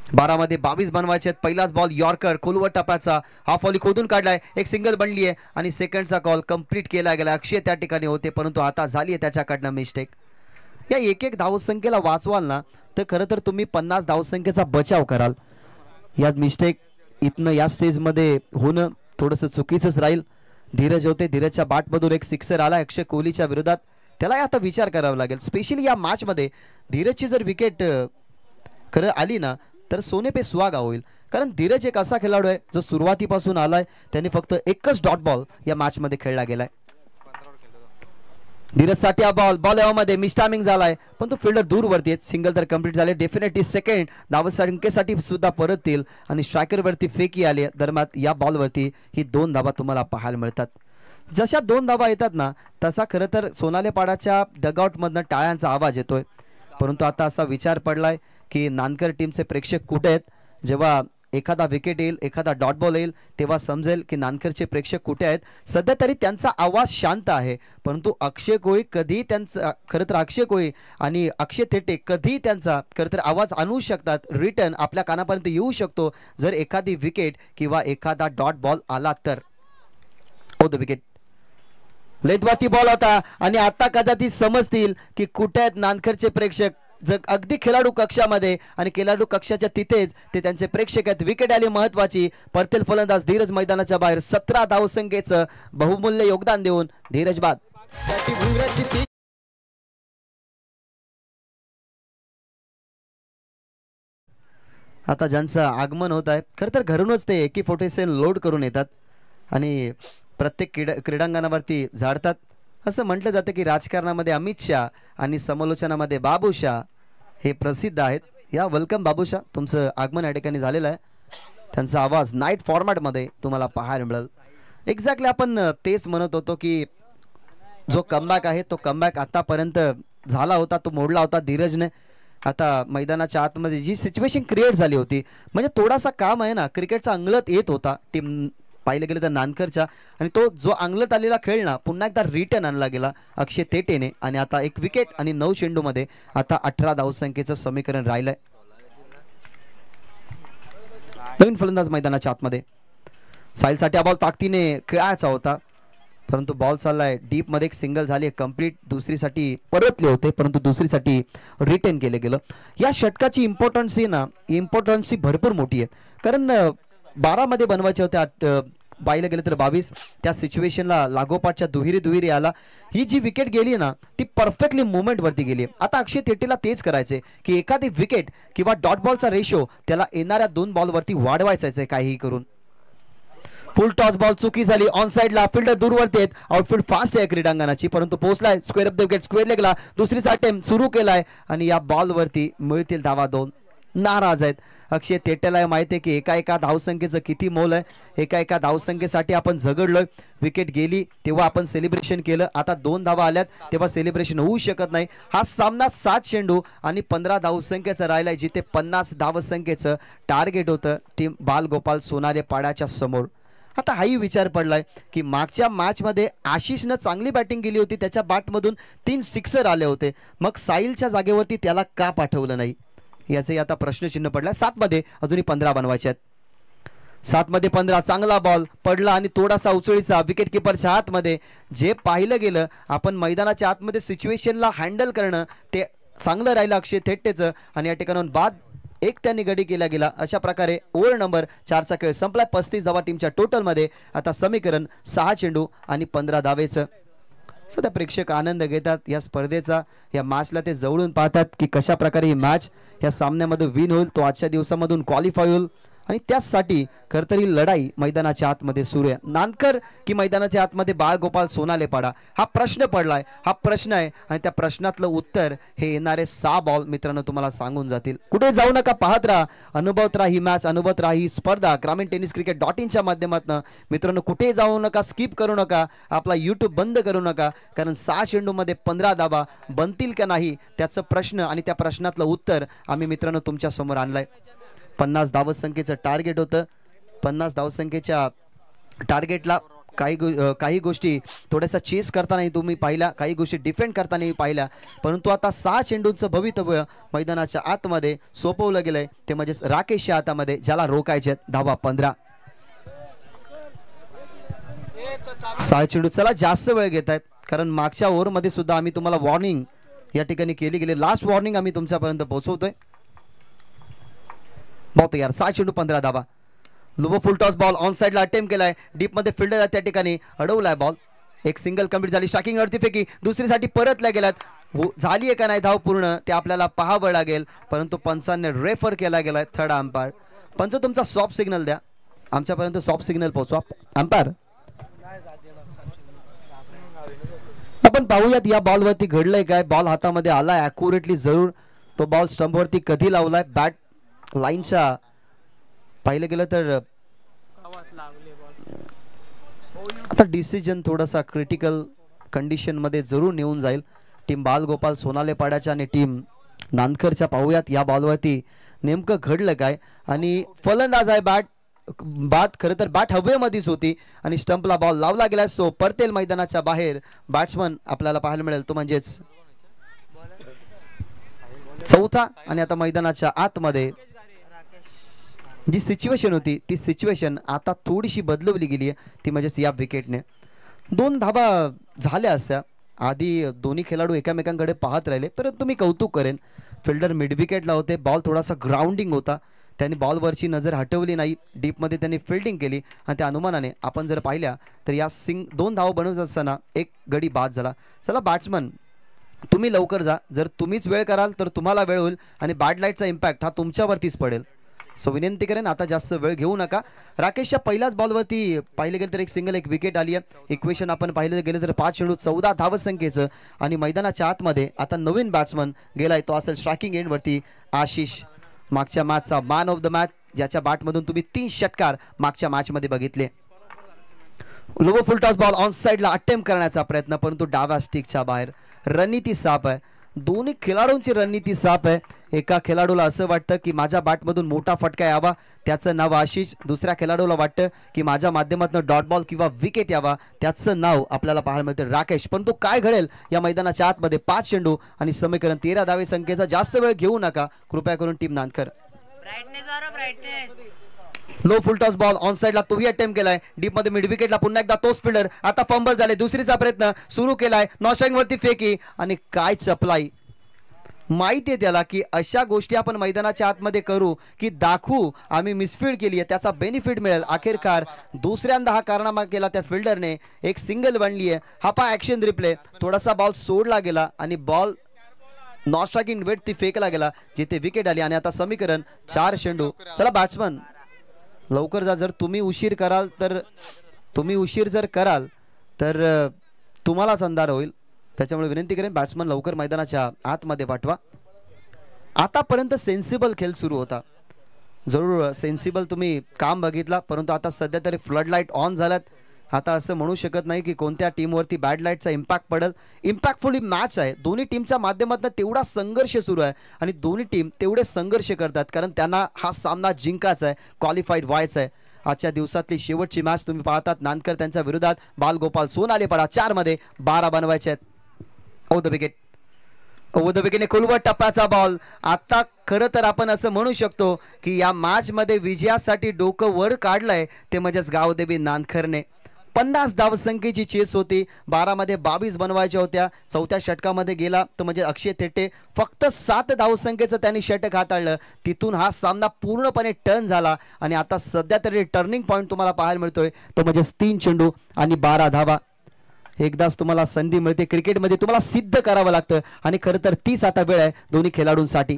12 मध्ये 22 बनवायचे आहेत. पहिलाच बॉल यॉर्कर खोलवर टप्प्याचा, हा फॉली खोदून काढलाय, एक सिंगल बनली आहे आणि सेकंडचा कॉल कंप्लीट केला गेला. अक्षय त्या ठिकाणी होते परंतु आता झाली आहे त्याच्याकडनं मिस्टेक. या एक धावसंख्येला वाचवाल ना तर खरं तर तुम्ही 50 धावसंख्येचा बचाव कराल. या मिस्टेक इथनं या स्टेजमध्ये होणं थोडंसं चुकीचंच राहील. धीरज होते, धीरजच्या बॅटमधून एक सिक्सर आला अक्षय कोहलीच्या विरोधात. त्याला आता विचार करावा लागेल. स्पेशली या मॅचमध्ये धीरजची जर विकेट खरं आली ना तर सोने पे सुहागा होईल. कारण धीरज एक असा खेळाडू आहे जो सुरुवातीपासून आलाय, त्याने फक्त एकच डॉट बॉल या मॅचमध्ये खेळला गेलाय. धीरजसाठी हा बॉल यामध्ये मिसटायमिंग झालाय पण तो फिल्डर दूर वरती आहे. सिंगल तर कंप्लीट झाले. डेफिनेटली सेकंड धावसंख्येसाठी सुद्धा परत येईल आणि स्ट्रायकर वरती फेकी आली. दरम्यान या बॉल वरती ही 2 धावा तुम्हाला पाहायला मिळतात. जशा 2 धावा येतात ना तसा खरं तर सोनाले पाडाच्या डगआउट मधनं टाळ्यांचा आवाज येतोय. परंतु आता असा विचार पडलाय की नानकर टीमचे प्रेक्षक कुठे आहेत. जेव्हा एखादा विकेट येईल, एखादा डॉट बॉल येईल तेव्हा समजेल की नानकरचे प्रेक्षक कुठे आहेत. सध्या तरी त्यांचा आवाज शांत आहे परंतु अक्षय कोळी कधी त्यांचा खरं तर अक्षय कोळी आणि अक्षय थेटे कधी त्यांचा खरं तर आवाज आणू शकतात. रिटर्न आपल्या कानापर्यंत येऊ शकतो जर एखादी विकेट किंवा एखादा डॉट बॉल आला तर. ओ द विकेट लेथवरती बॉल होता आणि आता कदाचित समजतील की कुठे आहेत नानकरचे प्रेक्षक. जर अगदी खेळाडू कक्षामध्ये आणि खेळाडू कक्षाच्या तिथेच ते त्यांचे प्रेक्षक आहेत. विकेट आली महत्वाची. परतेल फलंदाज धीरज मैदानाच्या बाहेर. 17 धावसंख्येचं बहुमूल्य योगदान देऊन धीरज बाद. आता ज्यांचं आगमन होत आहे खरं तर घरूनच ते AK-47 लोड करून येतात आणि प्रत्येक क्रीडांगणावरती झाडतात. असं म्हटलं जातं की राजकारणामध्ये अमित शाह आणि समालोचनामध्ये बाबूशाह हे प्रसिद्ध आहेत. या वेलकम बाबूशाह, तुमचं आगमन या ठिकाणी झालेलं आहे. त्यांचा आवाज नाईट फॉर्मॅटमध्ये तुम्हाला पाहायला मिळेल. एक्झॅक्टली आपण तेच म्हणत होतो की जो कमबॅक आहे तो कमबॅक आतापर्यंत झाला होता तो मोडला होता धीरजने. आता मैदानाच्या आतमध्ये जी सिच्युएशन क्रिएट झाली होती म्हणजे थोडासा काम आहे ना क्रिकेटचा अंगलत येत होता टीम पाहिलं गेलं तर नानकरच्या आणि तो जो अंगलट आलेला खेळ ना पुन्हा एकदा रिटर्न आणला गेला अक्षय तेटेने आणि आता एक विकेट आणि 9 चेंडूमध्ये आता 18 धावसंख्येचं समीकरण राहिलंय. नवीन फलंदाज मैदानाच्या आतमध्ये. साहिलसाठी हा बॉल ताकदीने खेळायचा होता परंतु बॉल चाललाय डीप मध्ये. एक सिंगल झाली कंप्लीट. दुसरीसाठी परतले होते परंतु दुसरीसाठी रिटर्न केले गेलं. या षटकाची इम्पॉर्टन्स ही ना इम्पॉर्टन्स भरपूर मोठी आहे कारण 12 मध्ये बनवायचे होते. पाहिलं गेलं तर 22 त्या सिच्युएशनला लागोपाठच्या दुहेरी आला. ही जी विकेट गेली ना ती परफेक्टली मुवमेंट वरती गेली. आता अक्षय थेटेला तेच करायचे की एखादी विकेट किंवा डॉट बॉलचा रेशो त्याला येणाऱ्या 2 बॉलवरती वाढवायचा आहे काहीही करून. फुल टॉस बॉल चुकी झाली ऑन साइडला. फिल्डर दूरवरती आहेत. आउटफील्ड फास्ट आहे क्रीडांगणाची परंतु पोहोचलाय square off the wicket. Square लेगला दुसरीचा अटेम्प्ट सुरू केलाय आणि या बॉलवरती मिळतील धावा 2. नाराज आहेत अक्षय थेटेला. माहिती आहे की एका धावसंख्येचं किती मोल आहे. एका धावसंख्येसाठी आपण झगडलोय. विकेट गेली तेव्हा आपण सेलिब्रेशन केलं. आता 2 धावा आल्यात तेव्हा सेलिब्रेशन होऊ शकत नाही. हा सामना 7 चेंडू आणि 15 धावसंख्येचा राहिलाय जिथे 50 धावसंख्येचं टार्गेट होतं टीम बालगोपाल सोनारे पाड्याच्या समोर. आता हाही विचार पडलाय की मागच्या मॅचमध्ये आशिषनं चांगली बॅटिंग केली होती. त्याच्या बॅटमधून 3 सिक्सर आले होते. मग साहिलच्या जागेवरती त्याला का पाठवलं नाही याचे आता प्रश्नचिन्ह पडला. 7 मध्ये अजूनही 15 बनवायचे आहेत. 7 मध्ये 15 चांगला बॉल पडला आणि थोडासा उचळीचा विकेट किपरच्या हातमध्ये. जे पाहिलं गेलं आपण मैदानाच्या आतमध्ये सिच्युएशनला हँडल करणं ते चांगलं राहिलं अक्षय थेटेचं आणि या ठिकाणाहून बाद एक त्यांनी गडी केला गेला. अशा प्रकारे ओव्हर नंबर 4चा खेळ संपलाय. 35 धावा टीमच्या टोटलमध्ये. आता समीकरण 6 चेंडू आणि 15 धावेचं. सध्या प्रेक्षक आनंद घेतात या स्पर्धेचा. या मॅचला ते जवळून पाहतात की कशा प्रकारे ही मॅच या सामन्यामध्ये विन होईल. तो आजच्या दिवसामधून क्वालिफाय होईल आणि त्याचसाठी खरं तर ही लढाई मैदानाच्या आतमध्ये सुरू आहे. नानकर की मैदानाच्या आतमध्ये बाळगोपाल सोनाले पाडा हा प्रश्न पडलाय. हा प्रश्न आहे आणि त्या प्रश्नातलं उत्तर हे येणारे 6 बॉल मित्रांनो तुम्हाला सांगून जातील. कुठे जाऊ नका, पाहत राहा, अनुभवत राहा ही मॅच, अनुभवत राहा ही स्पर्धा. ग्रामीण टेनिस क्रिकेट .in माध्यमातून मित्रांनो कुठे जाऊ नका, स्किप करू नका, आपला YouTube बंद करू नका. कारण 6 चेंडूमध्ये 15 धावा बनतील का नाही त्याचं प्रश्न आणि त्या प्रश्नातलं उत्तर आम्ही मित्रांनो तुमच्या समोर आणलंय. 50 धावसंख्येचं टार्गेट होतं. 50 धावसंख्येच्या टार्गेटला काही गोष्टी थोड्याशा चेस करतानाही तुम्ही पाहिल्या, काही गोष्टी डिफेंड करतानाही पाहिल्या, परंतु आता 6 चेंडूंचं भवितव्य मैदानाच्या आतमध्ये सोपवलं गेलंय, ते म्हणजेच राकेशच्या हातामध्ये, ज्याला रोखायचे धावा 15. 6 चेंडू. चला जास्त वेळ घेत आहेत, कारण मागच्या ओव्हरमध्ये सुद्धा आम्ही तुम्हाला वॉर्निंग या ठिकाणी केली गेली, लास्ट वॉर्निंग आम्ही तुमच्यापर्यंत पोहोचवतोय. बहुत यार 6 चेंडू 15 धावा. Low full toss ball on साइडला अटेम्प्ट केलाय, डीप मध्ये फिल्डर त्या ठिकाणी अडवलाय बॉल. एक सिंगल कंप्लीट झाली, स्ट्रायकिंग वरती फेकी दुसरीसाठी परतल्या गेल्यात. झाली आहे का नाही धाव पूर्ण ते आपल्याला पाहावं लागेल, परंतु पंचांनी रेफर केला गेलाय थर्ड अंपायर. पंच तुमचा सॉफ्ट सिग्नल द्या, आमच्यापर्यंत सॉफ्ट सिग्नल पोहोचवा. अंपायर आपण पाहूयात या बॉलवरती घडलंय काय. बॉल हातामध्ये आलाय अॅक्युरेटली जरूर. तो बॉल स्टंपवरती कधी लावलाय, बॅट लाईनच्या पाहिलं गेलं तर आता डिसिजन थोडासा क्रिटिकल कंडिशन मध्ये जरूर नेऊन जाईल टीम बालगोपाल सोनाले पाड्याच्या आणि टीम नांदकरच्या. पाहूयात या बॉलवरती नेमकं घडलं काय. आणि फलंदाज आहे बाद खरं तर बॅट हवेमध्येच होती आणि स्टंपला बॉल लावला गेला, सो परतेल मैदानाच्या बाहेर. बॅट्समन आपल्याला पाहायला मिळेल तो म्हणजेच चौथा. आणि आता मैदानाच्या आतमध्ये जी सिच्युएशन होती ती सिच्युएशन आता थोडीशी बदलवली गेली आहे, ती म्हणजेच या विकेटने 2 धावा झाल्या असत्या. आधी दोन्ही खेळाडू एकामेकांकडे पाहत राहिले, परंतु मी कौतुक करेन फिल्डर मिड विकेटला होते, बॉल थोडासा ग्राउंडिंग होता, त्यांनी बॉलवरची नजर हटवली नाही, डीपमध्ये त्यांनी फिल्डिंग केली आणि त्या अनुमानाने आपण जर पाहिल्या तर या 2 धावा बनवत असताना एक गडी बाद झाला. चला बॅट्समन तुम्ही लवकर जा, जर तुम्हीच वेळ कराल तर तुम्हाला वेळ होईल आणि बॅड लाईटचा इम्पॅक्ट हा तुमच्यावरतीच पडेल. सो विनंती करेन आता जास्त वेळ घेऊ नका. राकेशच्या पहिल्याच बॉलवरती पाहिलं गेलं तर एक सिंगल एक विकेट आली आहे. इक्वेशन आपण पाहिलं गेलं तर 5 चेंडू 14 धावसंख्येचं. आणि मैदानाच्या आतमध्ये आता नवीन बॅट्समन गेलाय, तो असेल स्ट्रायकिंग एंडवरती आशिष. मागच्या मॅचचा मॅन ऑफ द मॅच, ज्याच्या बॅटमधून तुम्ही 3 षटकार मागच्या मॅचमध्ये बघितले. Low full toss ball on साइडला अटेम्प्ट करण्याचा प्रयत्न, परंतु डाव्या स्टिकच्या बाहेर. रणनीती साफ आहे, दोन्ही खेळाडूंची रणनीती साफ आहे. एका खेळाडूला असं वाटतं की माझ्या बॅटमधून मोठा फटका यावा, त्याचं नाव आशिष. दुसऱ्या खेळाडूला वाटतं की माझ्या माध्यमातून डॉट बॉल किंवा विकेट यावा, त्याचं नाव आपल्याला पाहायला मिळतं राकेश. परंतु काय घडेल या मैदानाच्या आतमध्ये 5 चेंडू आणि समीकरण 13 धावे संख्येचा. जास्त वेळ घेऊ नका कृपया करून team Nandkar. Low full toss ball on साइडला तोही अटेम्प्ट केलाय, डीप मध्ये मिड विकेटला पुन्हा एकदा तोच फिल्डर. आता फंबल झाले, दुसरीचा प्रयत्न सुरू केलाय, नॉस्ट्राइक वरती फेकी आणि काय चपलाई. माहिती आहे त्याला की अशा गोष्टी आपण मैदानाच्या आतमध्ये करू की दाखवू आम्ही मिसफील्ड केली आहे, त्याचा बेनिफिट मिळेल. अखेरकार दुसऱ्यांदा हा कारनामा केला त्या फिल्डरने, एक सिंगल बनली आहे. हा पा ऍक्शन रिप्ले, थोडासा बॉल सोडला गेला आणि बॉल नॉट स्ट्रायकिंग वेट ती फेकला गेला, जिथे विकेट आली. आणि आता समीकरण 4 चेंडू. चला बॅट्समन लवकर जा, जर तुम्ही उशीर जर कराल तर तुम्हालाच अंधार होईल. त्याच्यामुळे विनंती करेन बॅट्समन लवकर मैदानाच्या आतमध्ये पाठवा. आतापर्यंत सेन्सिबल खेळ सुरू होता, जरूर सेन्सिबल तुम्ही काम बघितला, परंतु आता सध्या तरी फ्लड लाईट ऑन झाल्यात. आता असं म्हणू शकत नाही की कोणत्या टीमवरती बॅड लाईटचा इम्पॅक्ट पडेल. इम्पॅक्टफुली मॅच आहे, दोन्ही टीमच्या माध्यमातून तेवढा संघर्ष सुरू आहे आणि दोन्ही टीम तेवढे संघर्ष करतात, कारण त्यांना हा सामना जिंकायचा आहे, क्वालिफाईड व्हायचा आहे. आजच्या दिवसातली शेवटची मॅच तुम्ही पाहतात, नांदकर त्यांच्या विरोधात बालगोपाल सोनाले पाडा. 4 मध्ये 12 बनवायचे आहेत. ओव्हर द विकेटने खोलवर टप्प्याचा बॉल. आता खरं तर आपण असं म्हणू शकतो की या मॅच मध्ये विजयासाठी डोकं वर काढलंय ते म्हणजेच गावदेवी नांदकरने. 50 धावसंख्येची चेस होती, 12 मध्ये 22 बनवायच्या होत्या. चौथ्या षटकामध्ये गेला तो म्हणजे अक्षय थेटे, फक्त 7 धावसंख्येचं त्यांनी षटक हाताळलं. तिथून हा सामना पूर्णपणे टर्न झाला आणि आता सध्या तरी टर्निंग पॉईंट तुम्हाला पाहायला मिळतोय, तो म्हणजे 3 चेंडू आणि 12 धावा. एकदाच तुम्हाला संधी मिळते क्रिकेटमध्ये, तुम्हाला सिद्ध करावं लागतं आणि खरं तर तीच आता वेळ आहे दोन्ही खेळाडूंसाठी.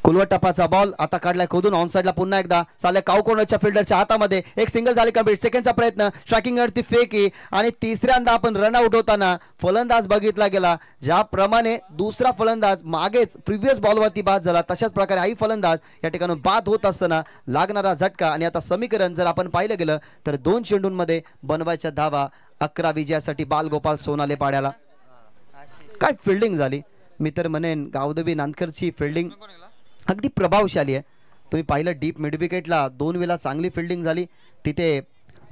कुलवट टप्पाचा बॉल आता काढलाय खोदून ऑन साइडला, पुन्हा एकदा चालय काउ कॉर्नरच्या फिल्डरच्या हातामध्ये. एक सिंगल झाली कंप्लीट, सेकंडचा प्रयत्न, स्ट्रायकिंग वरती फेकी आणि तिसऱ्यांदा आपण रनआउट होताना फलंदाज बघितला गेला. ज्याप्रमाणे दुसरा फलंदाज मागेच प्रिव्हियस बॉलवरती बाद झाला, तशाच प्रकारे हाही फलंदाज या ठिकाणी बाद होत असताना लागणारा झटका. आणि आता समीकरण जर आपण पाहिलं गेलं तर 2 चेंडूंमध्ये बनवायच्या धावा. 11 विजयासाठी बालगोपाल सोनाले पाड्याला. काय फिल्डिंग झाली, मी तर म्हणेन गावदेवी नांदकरची फिल्डिंग अगदी प्रभावशाली आहे. तुम्ही पाहिलं डीप मिड विकेटला 2 वेळा चांगली फिल्डिंग झाली, तिथे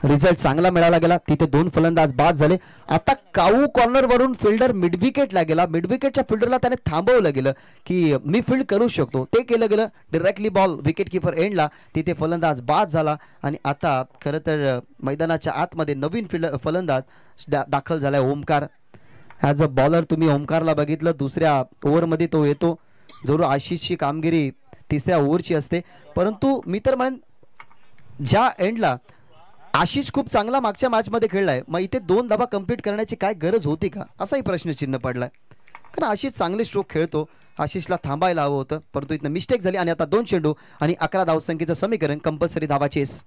रिझल्ट चांगला मिळाला गेला. तिथे 2 फलंदाज बाद झाले. आता काऊ कॉर्नर वरून फिल्डर मिडविकेटला गेला. मिडविकेटच्या फिल्डरला त्याने थांबवलं गेलं की मी फील्ड करू शकतो. ते केलं गेलं. डायरेक्टली बॉल विकेट किपर एंडला. तिथे फलंदाज बाद झाला आणि आता खरं तर मैदानाच्या आतमध्ये नवीन फलंदाज दाखल झालाय ओमकार. ॲज अ बॉलर तुम्ही ओमकारला बघितलं. दुसऱ्या ओव्हरमध्ये तो येतो. जरूर आशिषची कामगिरी तिसऱ्या ओव्हरची असते, परंतु मी तर म्हणेन ज्या एंडला आशिष खूप चांगला मागच्या मॅचमध्ये खेळलाय, मग इथे 2 धावा कंप्लीट करण्याची काय गरज होती का असाही प्रश्नचिन्ह पडलाय. कारण आशिष चांगले स्ट्रोक खेळतो. आशिषला थांबायला हवं होतं, परंतु इथं मिस्टेक झाली आणि आता 2 चेंडू आणि 11 धावसंख्येचं समीकरण. कंपल्सरी धावा चेस.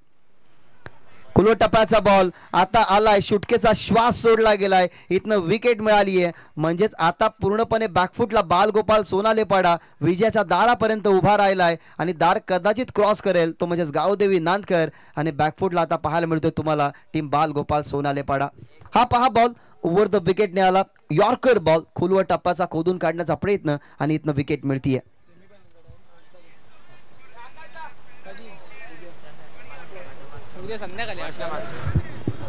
खुलो टप्प्याचा बॉल आता आलाय. शुटकेचा श्वास सोडला गेलाय. इथनं विकेट मिळाली आहे. म्हणजेच आता पूर्णपणे बॅकफुटला बालगोपाल सोनालेपाडा विजयाच्या दारापर्यंत उभा राहिलाय आणि दार कदाचित क्रॉस करेल तो म्हणजेच गावदेवी नांदकर. आणि बॅकफुटला आता पाहायला मिळतोय तुम्हाला टीम बालगोपाल सोनालेपाडा. हा पहा बॉल ओव्हर द विकेटने आला. यॉर्कर बॉल खुलवा टप्प्याचा खोदून काढण्याचा प्रयत्न आणि इथनं विकेट मिळतीये.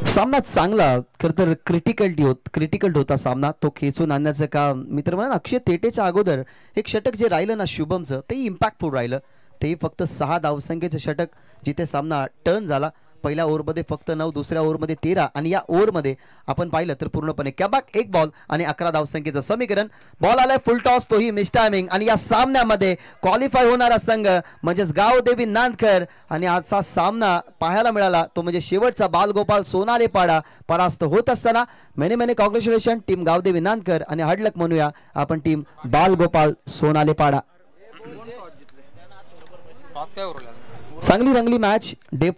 सामना चांगला खरं तर क्रिटिकल होता सामना. तो खेचून आणण्याचं काम मित्र म्हणा अक्षय तेटेच्या अगोदर एक षटक जे राहिलं ना शुभमचं तेही इम्पॅक्टफुल राहिलं. तेही फक्त 6 धावसंख्येचं षटक जिथे सामना टर्न झाला. पहिल्या ओव्हरमध्ये फक्त 9, दुसऱ्या ओव्हरमध्ये 13 आणि या ओव्हरमध्ये आपण पाहिलं तर पूर्णपणे कॅबॅक 1 बॉल आणि 11 धावसंख्येचं समीकरण. बॉल आलाय फुल टॉस, तोही मिस टायमिंग. आणि या सामन्यामध्ये क्वालिफाय होणारा संघ म्हणजेच गावदेवी नांदकर आणि आजचा सामना पाहायला मिळाला तो म्हणजे शेवटचा बालगोपाल सोनालेपाडा परास्त होत असताना मेने कॉंग्रॅच्युलेशन टीम गावदेवी नांदकर आणि हार्डलक म्हणूया आपण टीम बालगोपाल सोनालेपाडा. चांगली रंगली मॅच. डे